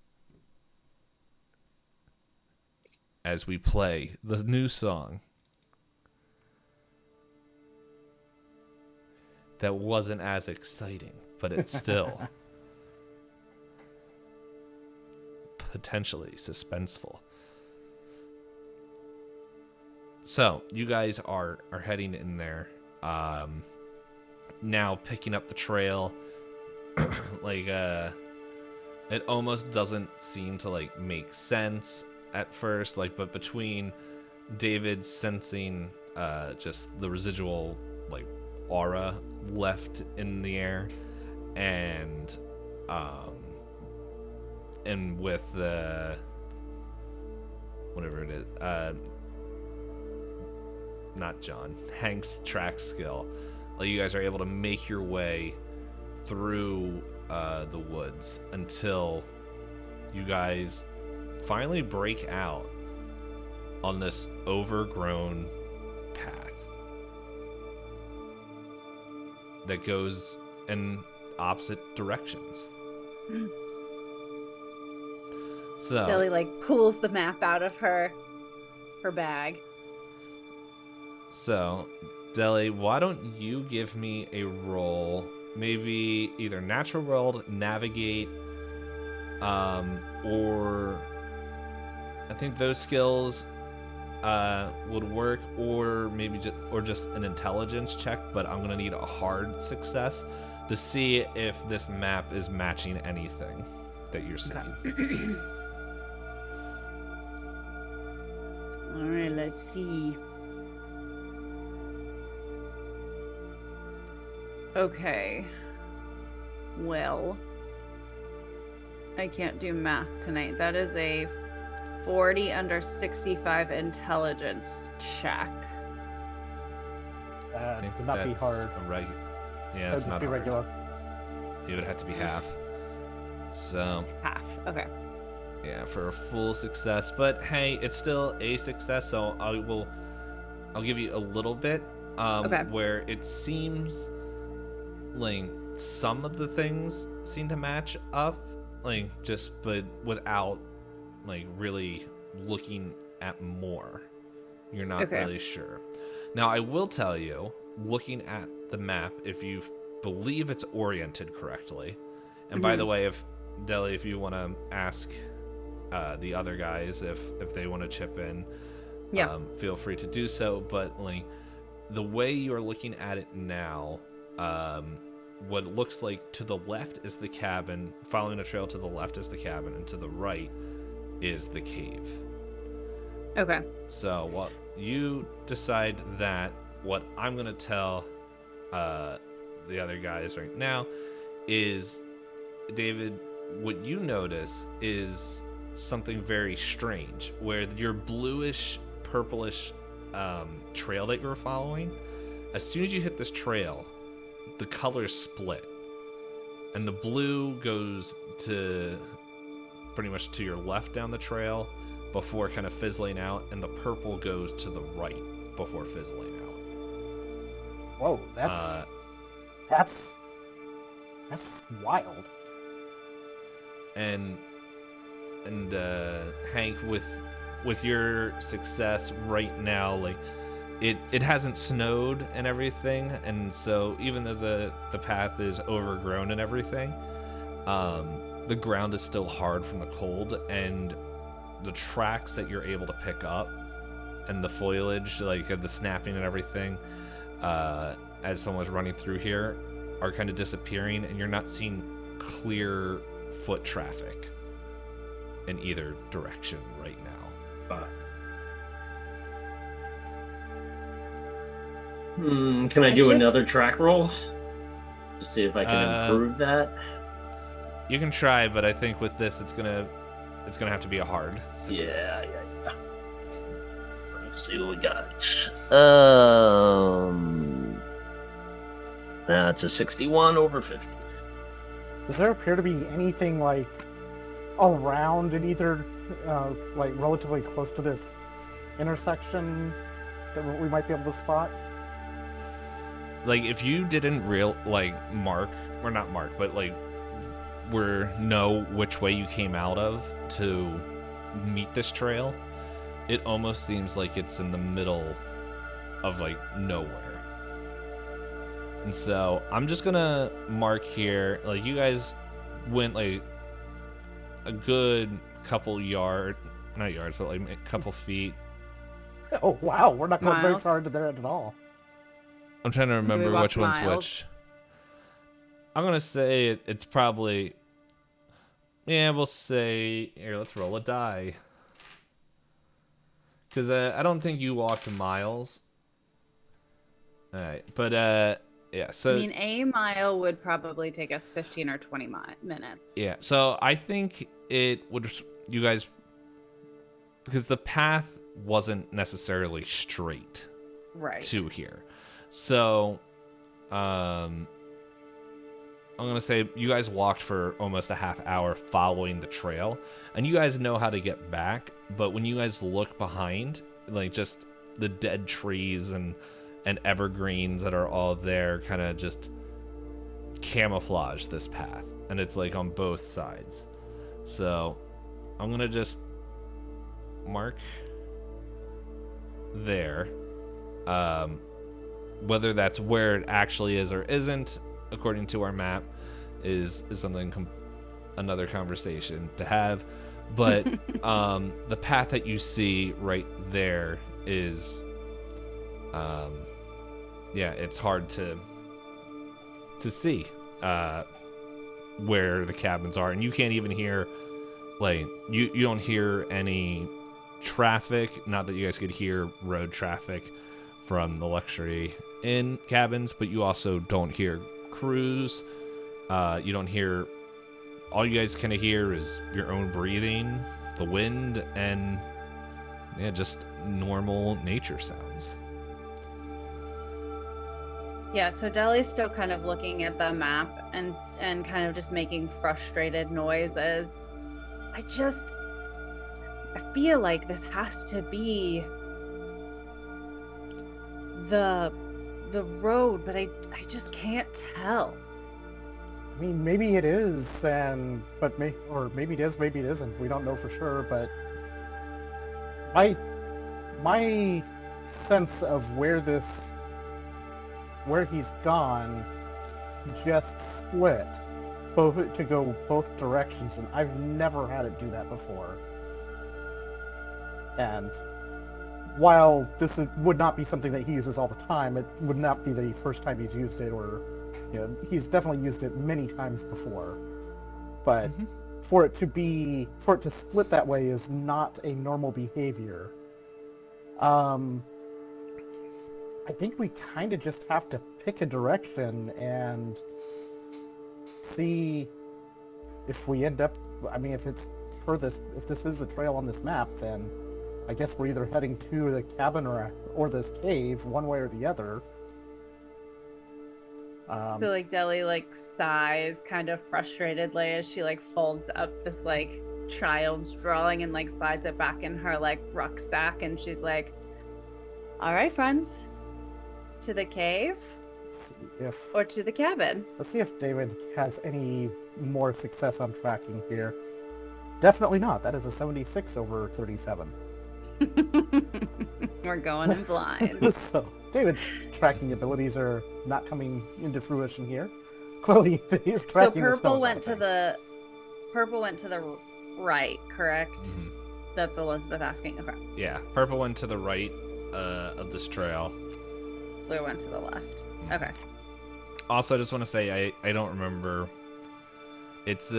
Speaker 1: as we play the new song that wasn't as exciting, but it's still potentially suspenseful. So you guys are heading in there, now picking up the trail. like it almost doesn't seem to like make sense at first, like, but between David sensing just the residual like aura left in the air, and with the whatever it is, not John, Hank's track skill, like you guys are able to make your way through the woods until you guys finally break out on this overgrown path that goes in opposite directions. So
Speaker 2: Billy like pulls the map out of her bag.
Speaker 1: So, Deli, why don't you give me a roll? Maybe either natural world, navigate, or I think those skills would work, or maybe just an intelligence check. But I'm gonna need a hard success to see if this map is matching anything that you're seeing.
Speaker 2: Okay. All right, let's see. Okay. Well, I can't do math tonight. That is a 40 under 65 intelligence check.
Speaker 3: Would not be hard.
Speaker 1: Yeah, it's not
Speaker 3: be
Speaker 1: hard.
Speaker 3: regular.
Speaker 1: It would have to be half. So
Speaker 2: Half. Okay.
Speaker 1: yeah, for a full success. But hey, it's still a success, so I'll give you a little bit.
Speaker 2: Okay.
Speaker 1: Where it seems like some of the things seem to match up, like just but without like really looking at more. You're not really sure. Now I will tell you, looking at the map, if you believe it's oriented correctly, and by the way, if Deli, if you want to ask the other guys if they want to chip in, feel free to do so. But like the way you're looking at it now, what it looks like to the left is the cabin, following a trail to the left is the cabin, and to the right is the cave.
Speaker 2: Okay.
Speaker 1: So what you decide that, what I'm going to tell the other guys right now is, David, what you notice is something very strange, where your bluish, purplish trail that you were following, as soon as you hit this trail, the colors split, and the blue goes to pretty much to your left down the trail before kind of fizzling out, and the purple goes to the right before fizzling out.
Speaker 3: Whoa, that's wild.
Speaker 1: And Hank, with your success right now, like it hasn't snowed and everything, and so even though the path is overgrown and everything, the ground is still hard from the cold, and the tracks that you're able to pick up and the foliage, like the snapping and everything, as someone's running through here, are kind of disappearing, and you're not seeing clear foot traffic in either direction right now.
Speaker 4: Can I do another track roll to see if I can improve that?
Speaker 1: You can try, but I think with this, it's gonna have to be a hard success.
Speaker 4: Yeah. Let's see what we got. That's a 61 over 50.
Speaker 3: Does there appear to be anything like around in either, like relatively close to this intersection that we might be able to spot?
Speaker 1: Like, if you didn't mark, or not mark, but like know which way you came out of to meet this trail, it almost seems like it's in the middle of like nowhere. And so I'm just gonna mark here, like, you guys went like a good couple not yards, but like a couple feet.
Speaker 3: Oh wow, we're not going very
Speaker 2: Miles.
Speaker 3: far into there at all.
Speaker 1: I'm trying to remember
Speaker 2: walk
Speaker 1: which one's
Speaker 2: miles?
Speaker 1: which. I'm gonna say it's probably, yeah, we'll say, here, let's roll a die. Because I don't think you walked miles. Alright, but yeah, so...
Speaker 2: I mean, a mile would probably take us 15 or 20 minutes.
Speaker 1: Yeah, so I think it would, you guys, because the path wasn't necessarily straight
Speaker 2: Right.
Speaker 1: to here. So, I'm going to say you guys walked for almost a half hour following the trail, and you guys know how to get back, but when you guys look behind, like, just the dead trees and evergreens that are all there kind of just camouflage this path, and it's like on both sides. So I'm going to just mark there. Whether that's where it actually is or isn't, according to our map, is something another conversation to have. But the path that you see right there is, yeah, it's hard to see where the cabins are, and you can't even hear, like, you don't hear any traffic. Not that you guys could hear road traffic from the luxury inn cabins, but you also don't hear crews. You don't hear, all you guys kind of hear is your own breathing, the wind, and yeah, just normal nature sounds.
Speaker 2: Yeah, so Deli's still kind of looking at the map and kind of just making frustrated noises. I feel like this has to be the road, but I just can't tell.
Speaker 3: I mean, maybe it is, but maybe it is, maybe it isn't. We don't know for sure, but my sense of where he's gone just split to go both directions, and I've never had it do that before. And while this would not be something that he uses all the time, it would not be the first time he's used it, or he's definitely used it many times before. But for it to split that way is not a normal behavior. I think we kind of just have to pick a direction and see if we end up, I mean, if this is the trail on this map, then I guess we're either heading to the cabin or this cave, one way or the other.
Speaker 2: So like Deli like sighs kind of frustratedly as she like folds up this like child's drawing and like slides it back in her like rucksack, and she's like, all right, friends, to the cave or to the cabin?
Speaker 3: Let's see if David has any more success on tracking here. Definitely not. That is a 76 over 37.
Speaker 2: We're going in blind.
Speaker 3: So David's tracking abilities are not coming into fruition here. Clearly, he's tracking.
Speaker 2: So purple went to the right, correct?
Speaker 1: Mm-hmm.
Speaker 2: That's Elizabeth asking. Okay.
Speaker 1: Yeah, purple went to the right of this trail.
Speaker 2: Blue went to the left.
Speaker 1: Mm-hmm.
Speaker 2: Okay.
Speaker 1: Also, I just want to say I don't remember. It's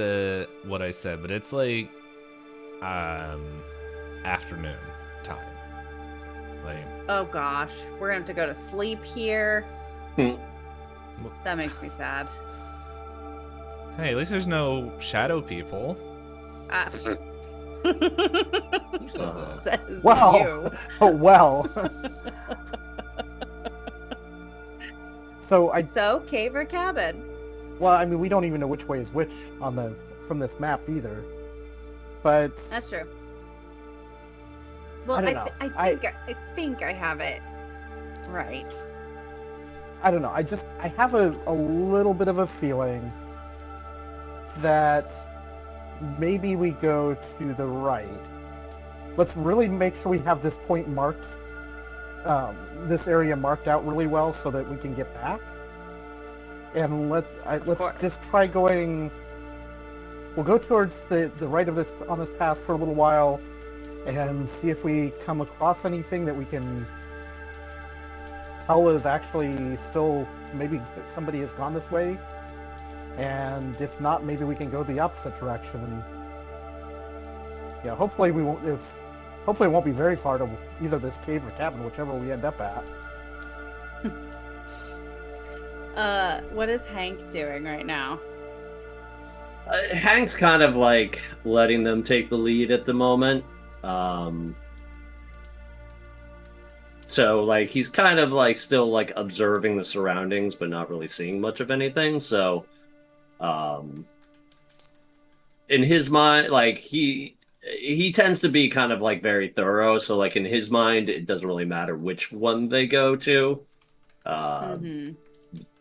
Speaker 1: what I said, but it's like afternoon time. Like,
Speaker 2: oh gosh, we're gonna have to go to sleep here. That makes me sad.
Speaker 1: Hey, at least there's no shadow people. Who said that?
Speaker 2: Says
Speaker 3: Wow.
Speaker 2: you.
Speaker 3: Oh, well.
Speaker 2: So, cave or cabin?
Speaker 3: Well, I mean, we don't even know which way is which from this map either. But
Speaker 2: That's true. Well,
Speaker 3: I don't know.
Speaker 2: I think I have it right.
Speaker 3: I don't know. I have a little bit of a feeling that maybe we go to the right. Let's really make sure we have this point marked, this area marked out really well so that we can get back. And let's just try going. We'll go towards the right of this on this path for a little while, and see if we come across anything that we can tell is actually still, maybe somebody has gone this way. And if not, maybe we can go the opposite direction. And yeah, hopefully we won't. Hopefully it won't be very far to either this cave or cabin, whichever we end up at.
Speaker 2: What is Hank doing right now?
Speaker 4: Hank's kind of like letting them take the lead at the moment. So like he's kind of like still like observing the surroundings, but not really seeing much of anything. So, in his mind, like he tends to be kind of like very thorough. So like in his mind, it doesn't really matter which one they go to.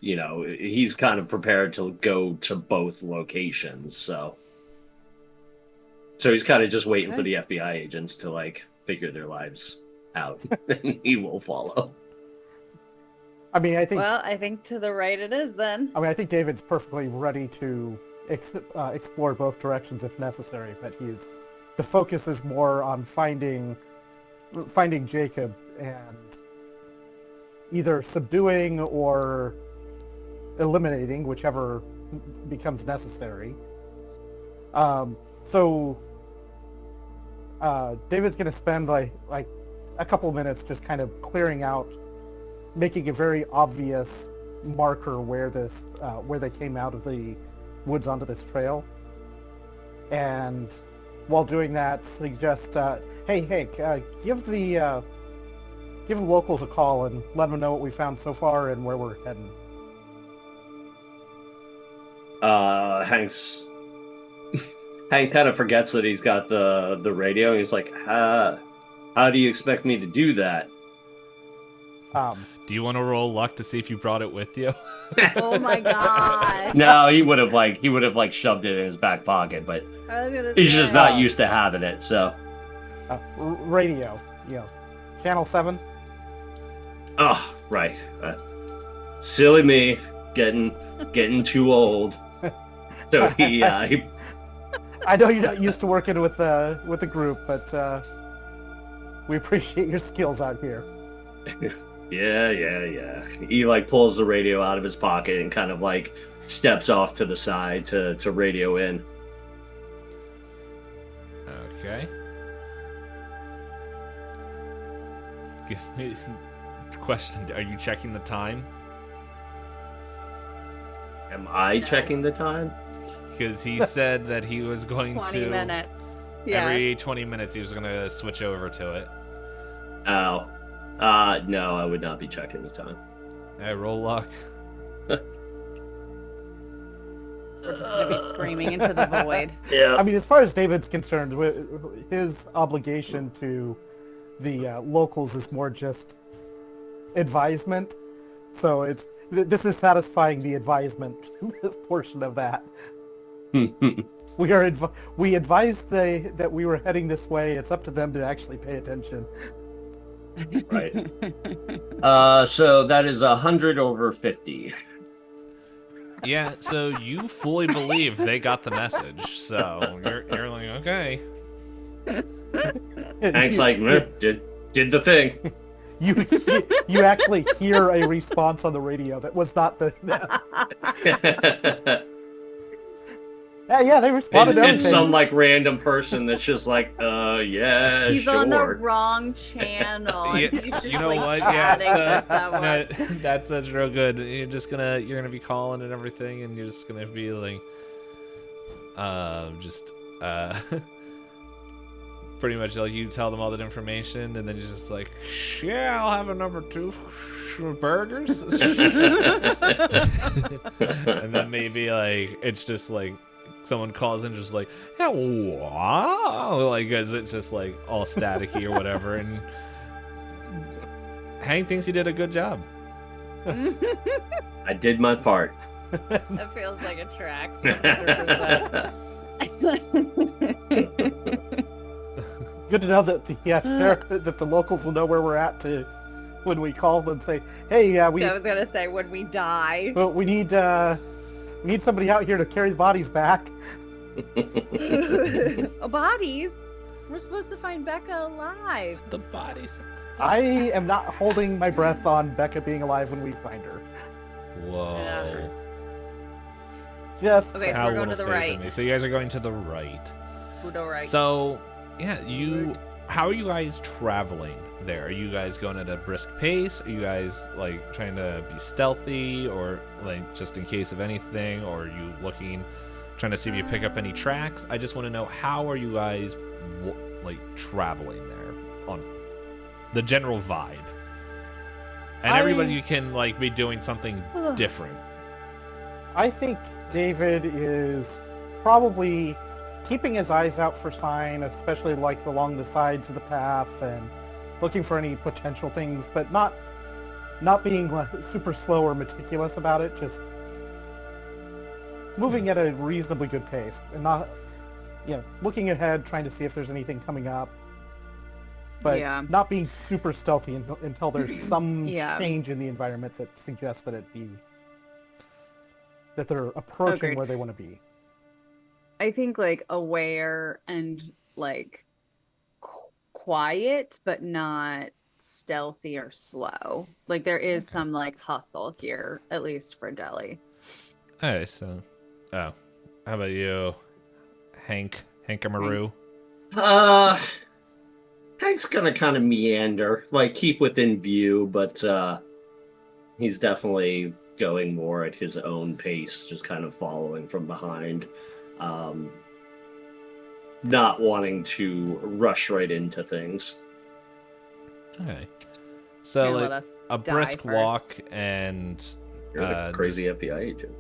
Speaker 4: You know, he's kind of prepared to go to both locations. So he's kind of just waiting for the FBI agents to like figure their lives out, and he will follow.
Speaker 3: I mean, I
Speaker 2: think to the right it is then.
Speaker 3: I mean, I think David's perfectly ready to explore both directions if necessary, but the focus is more on finding Jacob and either subduing or eliminating, whichever becomes necessary. So David's going to spend like a couple of minutes just kind of clearing out, making a very obvious marker where they came out of the woods onto this trail. And while doing that, suggest, hey Hank, give the locals a call and let them know what we found so far and where we're heading.
Speaker 4: Hank kind of forgets that he's got the radio. He's like, how do you expect me to do that?
Speaker 1: Do you want to roll luck to see if you brought it with you?
Speaker 2: Oh my god.
Speaker 4: No, he would have shoved it in his back pocket, but he's just not used to having it. So,
Speaker 3: radio, channel 7.
Speaker 4: Oh, right. Silly me, getting too old. So he
Speaker 3: I know you're not used to working with a group, but we appreciate your skills out here.
Speaker 4: Yeah. He like pulls the radio out of his pocket and kind of like steps off to the side to radio in.
Speaker 1: Okay. Give me question. Are you checking the time?
Speaker 4: Am I checking the time?
Speaker 1: Because he said that he was going
Speaker 2: 20
Speaker 1: to...
Speaker 2: minutes. Yeah.
Speaker 1: Every 20 minutes he was going to switch over to it.
Speaker 4: Oh. No, I would not be checking the time.
Speaker 1: Hey, roll luck.
Speaker 2: We're just going to be screaming into the void.
Speaker 4: Yeah.
Speaker 3: I mean, as far as David's concerned, his obligation to the locals is more just advisement. So this is satisfying the advisement portion of that. We advised that we were heading this way. It's up to them to actually pay attention.
Speaker 4: Right. So that is 100 over 50.
Speaker 1: Yeah, so you fully believe they got the message. So you're like, okay.
Speaker 4: Hank's like, did the thing.
Speaker 3: You actually hear a response on the radio that was not the. Yeah, they responded to
Speaker 4: It's
Speaker 3: everything.
Speaker 4: some like random person that's just like, yeah,
Speaker 2: He's
Speaker 4: sure.
Speaker 2: on the wrong channel.
Speaker 1: Yeah,
Speaker 2: He's just,
Speaker 1: you know
Speaker 2: like,
Speaker 1: what?
Speaker 2: chatting
Speaker 1: Yeah,
Speaker 2: with someone.
Speaker 1: that's real good. You're gonna be calling and everything, and you're just gonna be like, pretty much like you tell them all that information, and then you're just like, yeah, I'll have a number 2 burgers. And then maybe like it's just like someone calls in just like, yeah, wow, like, cause it's just like all staticky or whatever, and Hank thinks he did a good job.
Speaker 4: I did my part.
Speaker 2: That feels like it tracks 100%.
Speaker 3: Good to know that that the locals will know where we're at to when we call and say, "Hey, we."
Speaker 2: I was gonna say when we die.
Speaker 3: Well, we need somebody out here to carry the bodies back.
Speaker 2: Bodies? We're supposed to find Becca alive.
Speaker 1: The bodies.
Speaker 3: I am not holding my breath on Becca being alive when we find her.
Speaker 1: Whoa.
Speaker 2: Yeah.
Speaker 3: Just
Speaker 2: Okay, so
Speaker 1: Have
Speaker 2: we're
Speaker 1: a
Speaker 2: going to
Speaker 1: little
Speaker 2: the
Speaker 1: faith in
Speaker 2: right.
Speaker 1: me. So you guys are going to the right.
Speaker 2: Udo right.
Speaker 1: So, yeah, how are you guys traveling there? Are you guys going at a brisk pace? Are you guys, like, trying to be stealthy or, like, just in case of anything? Or are you trying to see if you pick up any tracks? I just want to know, how are you guys, like, traveling there on the general vibe? And everybody can, like, be doing something different.
Speaker 3: I think David is probably keeping his eyes out for sign, especially like along the sides of the path and looking for any potential things, but not being super slow or meticulous about it, just moving at a reasonably good pace and not, looking ahead, trying to see if there's anything coming up, but not being super stealthy until there's some change in the environment that suggests that that they're approaching where they want to be.
Speaker 2: I think like aware and like quiet, but not stealthy or slow. Like there is some like hustle here, at least for Deli.
Speaker 1: Alright, so, how about you, Hank-a-maroo?
Speaker 4: Hank's gonna kind of meander, like keep within view, but he's definitely going more at his own pace, just kind of following from behind, not wanting to rush right into things.
Speaker 1: Okay. So,
Speaker 2: Let
Speaker 1: like,
Speaker 2: us
Speaker 1: a
Speaker 2: die
Speaker 1: brisk
Speaker 2: first.
Speaker 1: walk and
Speaker 4: You're the crazy
Speaker 1: just
Speaker 4: FBI agent.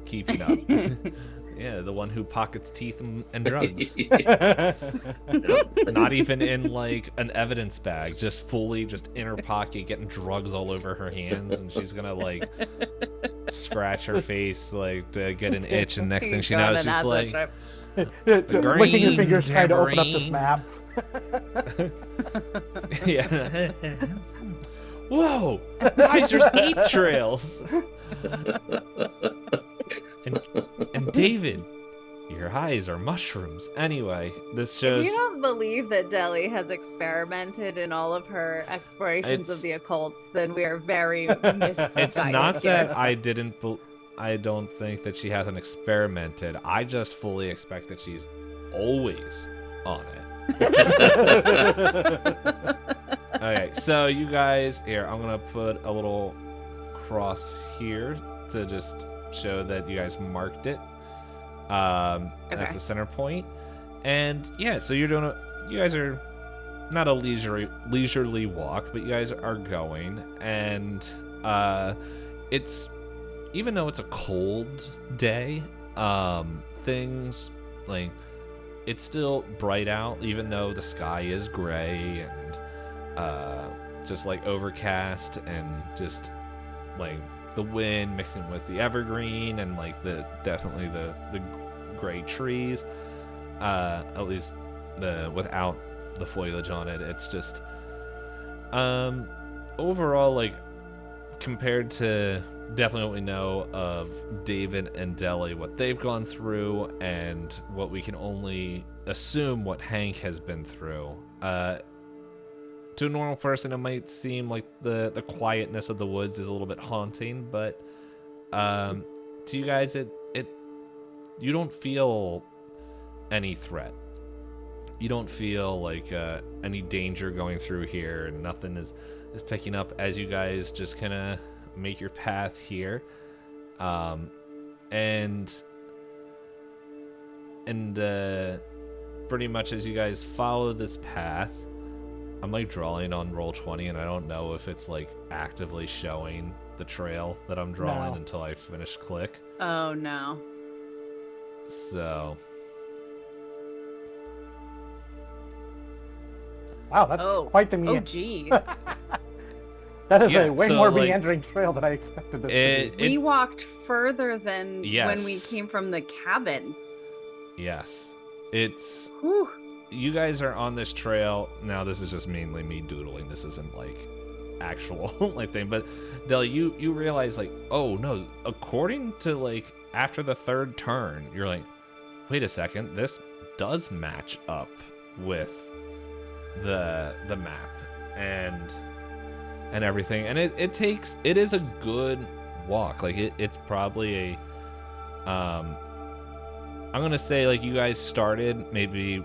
Speaker 1: keeping up. Yeah, the one who pockets teeth and drugs. Not even in, like, an evidence bag. Just fully, just in her pocket, getting drugs all over her hands. And she's gonna, like, scratch her face, like, to get an itch. And next thing she knows, she's like...
Speaker 3: Licking your fingers trying to open up this
Speaker 1: green.
Speaker 3: map.
Speaker 1: Yeah. Whoa! Guys, there's 8 trails! And David, your eyes are mushrooms. Anyway, this shows...
Speaker 2: If you don't believe that Deli has experimented in all of her explorations of the occults, then we are very misguided.
Speaker 1: It's not that I don't think that she hasn't experimented. I just fully expect that she's always on it. Okay, so you guys... Here, I'm going to put a little cross here to just show that you guys marked it. That's the center point. And yeah, so you're doing you guys are not a leisurely walk, but you guys are going, and it's, even though it's a cold day, things like, it's still bright out, even though the sky is gray and just like overcast, and just like the wind mixing with the evergreen and like definitely the gray trees, at least without the foliage on it. It's just overall, like, compared to definitely what we know of David and Deli, what they've gone through, and what we can only assume what Hank has been through, to a normal person it might seem like the quietness of the woods is a little bit haunting, but to you guys, you don't feel any threat. You don't feel like any danger going through here, and nothing is picking up as you guys just kind of make your path here. And pretty much as you guys follow this path, I'm like drawing on Roll20, and I don't know if it's like actively showing the trail that I'm drawing until I finish click.
Speaker 2: Oh no.
Speaker 1: So.
Speaker 3: Wow, that's quite the
Speaker 2: Oh geez.
Speaker 3: That is a way more
Speaker 1: like,
Speaker 3: meandering trail than I expected this to be.
Speaker 2: We walked further than when we
Speaker 1: Yes.
Speaker 2: came from the cabins.
Speaker 1: Yes. It's...
Speaker 2: Whew.
Speaker 1: You guys are on this trail. Now, this is just mainly me doodling. This isn't, like, actual, like, thing. But, Del, you realize, like, oh, no. According to, like, after the third turn, you're like, wait a second. This does match up with the map. And everything, and it is a good walk. Like it's probably a I'm gonna say like you guys started maybe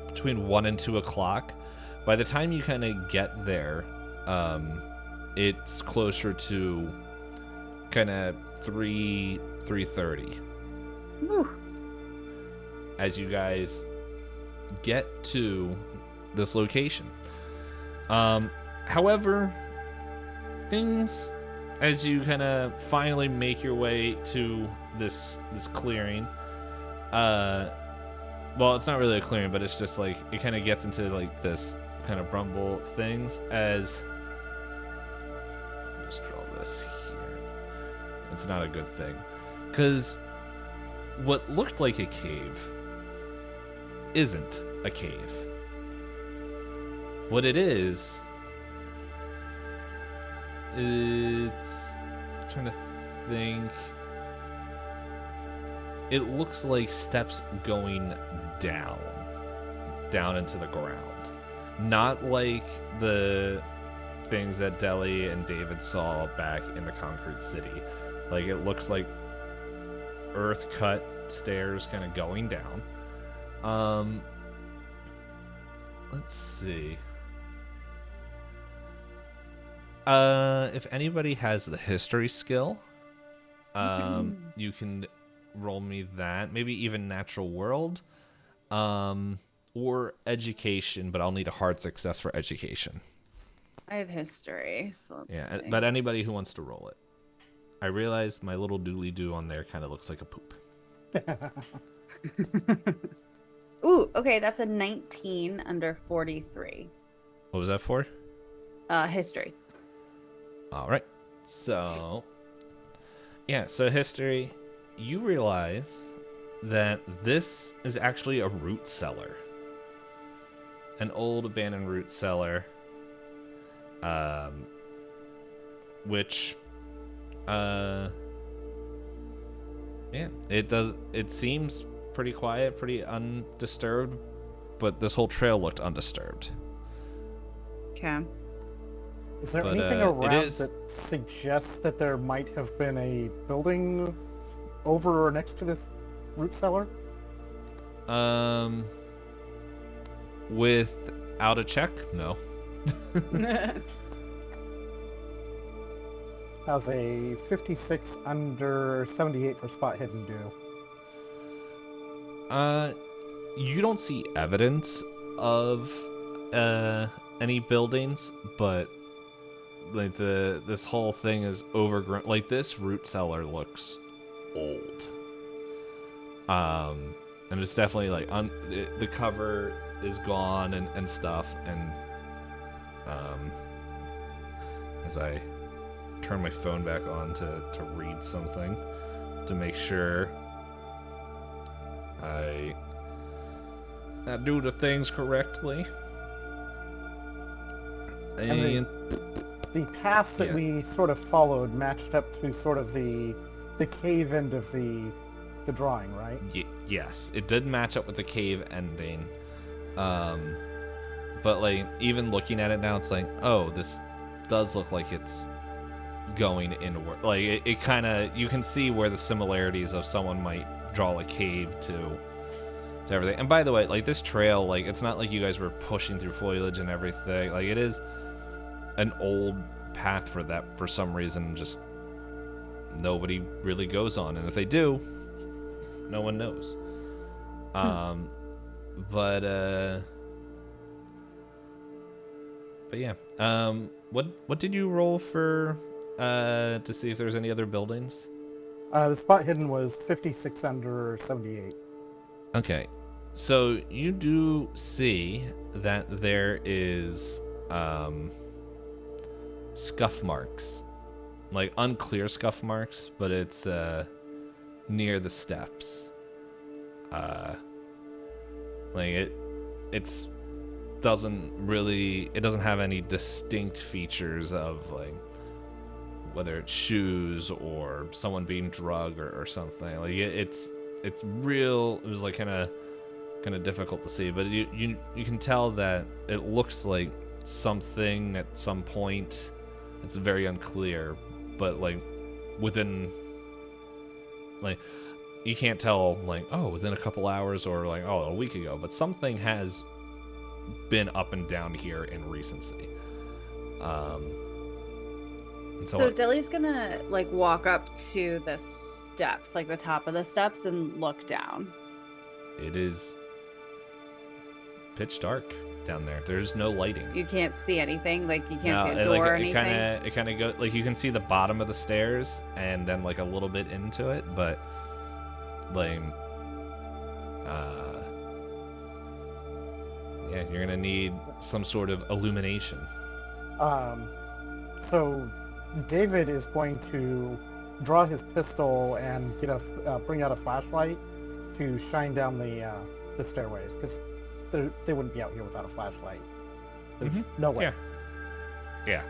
Speaker 1: between 1 and 2 o'clock. By the time you kind of get there, it's closer to kind of 3:30 as you guys get to this location. However, things, as you kind of finally make your way to this clearing, well, it's not really a clearing, but it's just like, it kind of gets into like this kind of rumble things as, let's draw this here. It's not a good thing, because what looked like a cave isn't a cave. What it is, it's... I'm trying to think. It looks like steps going down into the ground. Not like the things that Deli and David saw back in the Concrete City. Like, it looks like earth-cut stairs kind of going down. Let's see. If anybody has the history skill, you can roll me that. Maybe even natural world, or education, but I'll need a hard success for education.
Speaker 2: I have history, so let's see.
Speaker 1: But anybody who wants to roll it. I realize my little doodly-doo on there kind of looks like a poop.
Speaker 2: Ooh, okay, that's a 19 under 43.
Speaker 1: What was that for?
Speaker 2: History.
Speaker 1: All right. So, so history, you realize that this is actually a root cellar. An old abandoned root cellar, which, it seems pretty quiet, pretty undisturbed, but this whole trail looked undisturbed.
Speaker 2: Okay.
Speaker 3: Is there anything around that suggests that there might have been a building over or next to this root cellar?
Speaker 1: Without a check, no.
Speaker 3: How's a 56 under 78 for spot hidden do?
Speaker 1: You don't see evidence of any buildings, but like this whole thing is overgrown. Like, this root cellar looks old. And it's definitely like the cover is gone and stuff, and as I turn my phone back on to read something to make sure I do the things correctly. And
Speaker 3: the path that we sort of followed matched up to sort of the cave end of the drawing, right?
Speaker 1: Yes, it did match up with the cave ending. But like, even looking at it now, it's like, oh, this does look like it's going inward. Like, it kind of, you can see where the similarities of someone might draw a cave to everything. And by the way, like, this trail, like, it's not like you guys were pushing through foliage and everything. Like, it is an old path for some reason, just nobody really goes on, and if they do, no one knows. but yeah. What did you roll for to see if there's any other buildings?
Speaker 3: The spot hidden was 56 under 78.
Speaker 1: Okay, so you do see that there is scuff marks, like unclear scuff marks, but it's near the steps. Like it's it doesn't have any distinct features of like whether it's shoes or someone being drugged or something. Like it's real. It was like kind of difficult to see, but you can tell that it looks like something at some point. It's very unclear, but like within, like, you can't tell like, oh, within a couple hours or like, oh, a week ago, but something has been up and down here in recency. And
Speaker 2: So Deli's gonna like walk up to the steps, like the top of the steps, and look down.
Speaker 1: It is pitch dark down there. There's no lighting.
Speaker 2: You can't see anything. Like you can't see a
Speaker 1: it,
Speaker 2: door
Speaker 1: like,
Speaker 2: or anything.
Speaker 1: It kind of go like you can see the bottom of the stairs and then like a little bit into it, but like yeah, you're gonna need some sort of illumination.
Speaker 3: So David is going to draw his pistol and bring out a flashlight to shine down the stairways, because they wouldn't be out here without a flashlight. There's no way.
Speaker 1: Yeah.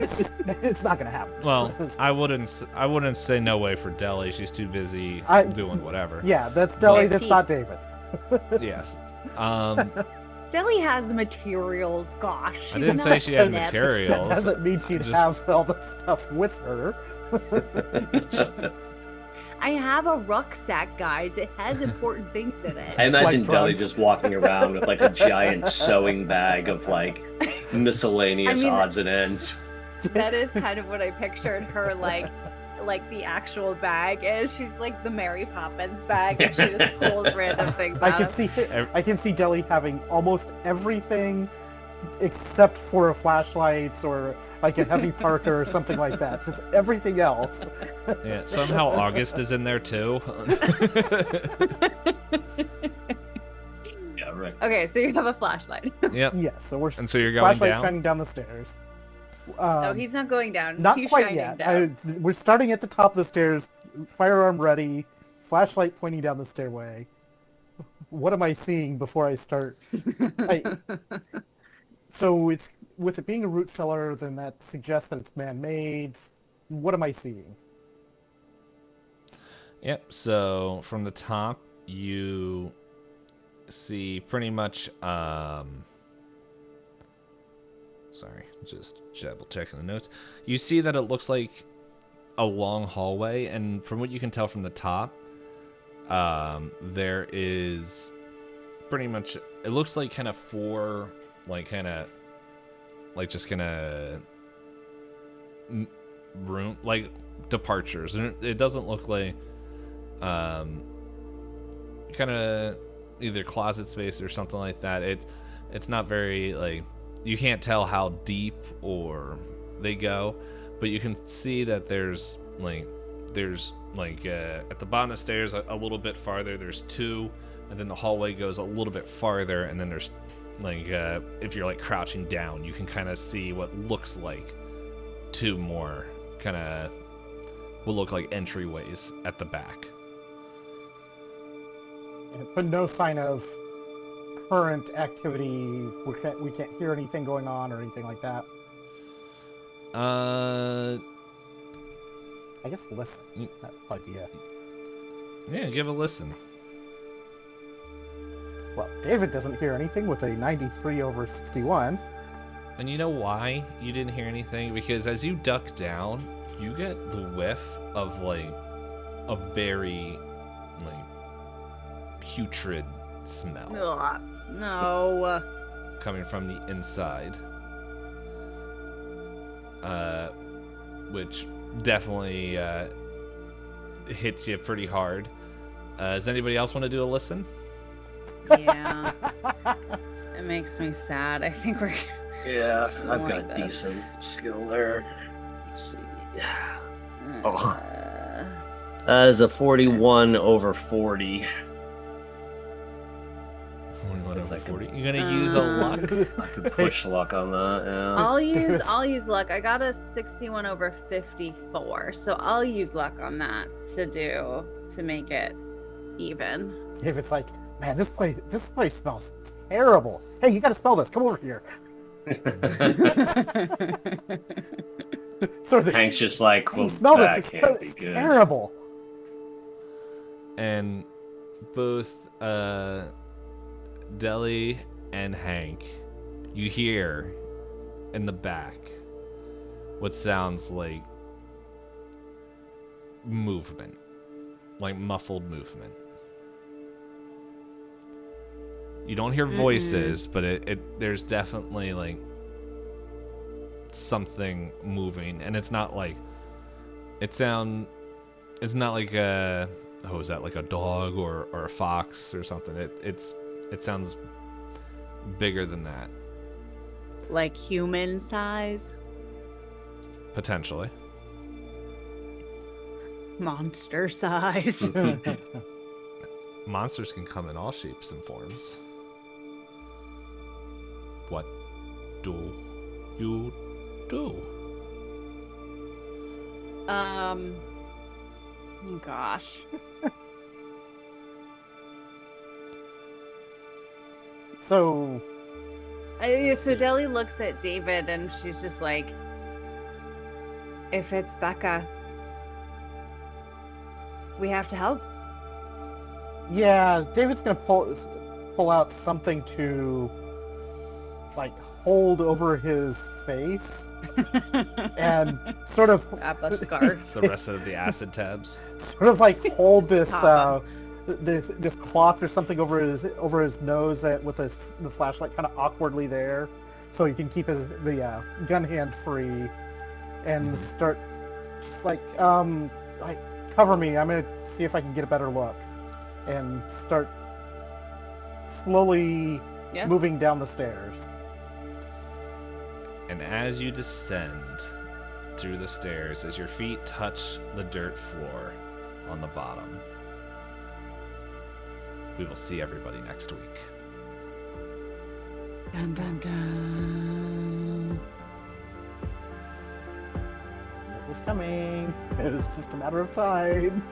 Speaker 3: It's not gonna happen.
Speaker 1: Well, I wouldn't say no way for Deli. She's too busy doing whatever.
Speaker 3: Yeah, that's Deli. That's not David.
Speaker 1: Yes.
Speaker 2: Deli has materials. Gosh,
Speaker 1: I didn't say she had materials.
Speaker 3: That doesn't mean she'd have all the stuff with her.
Speaker 2: I have a rucksack, guys. It has important things in it.
Speaker 4: I imagine
Speaker 3: Like
Speaker 4: Deli
Speaker 3: drugs.
Speaker 4: just walking around with like a giant sewing bag of like miscellaneous odds and ends.
Speaker 2: That is kind of what I pictured her like the actual bag is. She's like the Mary Poppins bag, and she just pulls random things
Speaker 3: I
Speaker 2: out.
Speaker 3: can see Deli having almost everything except for a flashlights or like a heavy parker or something like that. Just everything else.
Speaker 1: Yeah, somehow August is in there too.
Speaker 4: Yeah, right.
Speaker 2: Okay, so you have a flashlight.
Speaker 1: Yep.
Speaker 3: Yeah, so
Speaker 1: And so you're going
Speaker 3: flashlight
Speaker 1: down?
Speaker 3: shining down the stairs.
Speaker 2: No, he's not going down.
Speaker 3: Not
Speaker 2: He's
Speaker 3: quite
Speaker 2: shining
Speaker 3: yet.
Speaker 2: down.
Speaker 3: We're starting at the top of the stairs, firearm ready, flashlight pointing down the stairway. What am I seeing before I start? So it's with it being a root cellar, then that suggests that it's man-made. What am I seeing?
Speaker 1: Yep. So from the top, you see pretty much. Sorry, just double checking the notes. You see that it looks like a long hallway, and from what you can tell from the top, there is pretty much. It looks like kind of four, room, like departures, and it doesn't look like kind of either closet space or something like that. It's not very like. You can't tell how deep or they go, but you can see that there's at the bottom of the stairs a little bit farther, there's two, and then the hallway goes a little bit farther, and then there's if you're like crouching down, you can kind of see what looks like two more kind of will look like entryways at the back.
Speaker 3: But no sign of current activity. We can't hear anything going on or anything like that. I guess listen. That idea.
Speaker 1: Yeah, give a listen.
Speaker 3: Well, David doesn't hear anything with a 93 over 61.
Speaker 1: And you know why you didn't hear anything? Because as you duck down, you get the whiff of like a very like putrid smell.
Speaker 2: Ugh, no.
Speaker 1: Coming from the inside. Which definitely hits you pretty hard. Does anybody else want to do a listen?
Speaker 2: Yeah. It makes me sad. I think we're.
Speaker 4: Yeah,
Speaker 2: I
Speaker 4: I've
Speaker 2: like
Speaker 4: got
Speaker 2: this.
Speaker 4: decent skill there. Let's see. Oh.
Speaker 2: Uh,
Speaker 4: That is a 41 over 40.
Speaker 1: 41
Speaker 4: Guess
Speaker 1: over
Speaker 4: I could-
Speaker 1: 40. You're gonna use a luck.
Speaker 4: I could push luck on that, yeah.
Speaker 2: I'll use luck. I got a 61 over 54, so I'll use luck on that to make it even.
Speaker 3: If it's like, man, this place smells terrible. Hey, you gotta smell this. Come over here. Sort of,
Speaker 4: Hank's just like,
Speaker 3: hey,
Speaker 4: well,
Speaker 3: smell this.
Speaker 4: that
Speaker 3: It's,
Speaker 4: can't be
Speaker 3: it's
Speaker 4: good.
Speaker 3: terrible.
Speaker 1: And both Deli and Hank, you hear in the back what sounds like movement, like muffled movement. You don't hear voices, but there's definitely like something moving, and it's not like it's not like a is that like a dog or a fox or something. It sounds bigger than that,
Speaker 2: Like human size,
Speaker 1: potentially.
Speaker 2: monster size.
Speaker 1: Monsters can come in all shapes and forms. What do you do?
Speaker 2: Gosh.
Speaker 3: So,
Speaker 2: So Deli looks at David and she's just like, if it's Becca, we have to help.
Speaker 3: yeah, David's gonna pull out something to like hold over his face and sort of
Speaker 2: Wrap a scarf.
Speaker 1: It's the rest of the acid tabs.
Speaker 3: sort of like hold this
Speaker 2: Pop
Speaker 3: this cloth or something over his nose with the flashlight kind of awkwardly there, so he can keep the gun hand free, and start just like cover me. I'm gonna see if I can get a better look, and start slowly
Speaker 2: Yeah.
Speaker 3: moving down the stairs.
Speaker 1: And as you descend through the stairs, as your feet touch the dirt floor on the bottom, we will see everybody next week.
Speaker 2: Dun, dun, dun.
Speaker 3: It was coming. It was just a matter of time.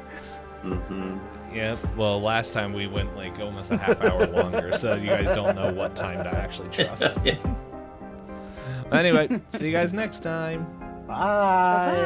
Speaker 1: Yep. Well, last time we went like almost a half hour longer, so you guys don't know what time to actually trust. Anyway, see you guys next time.
Speaker 3: Bye.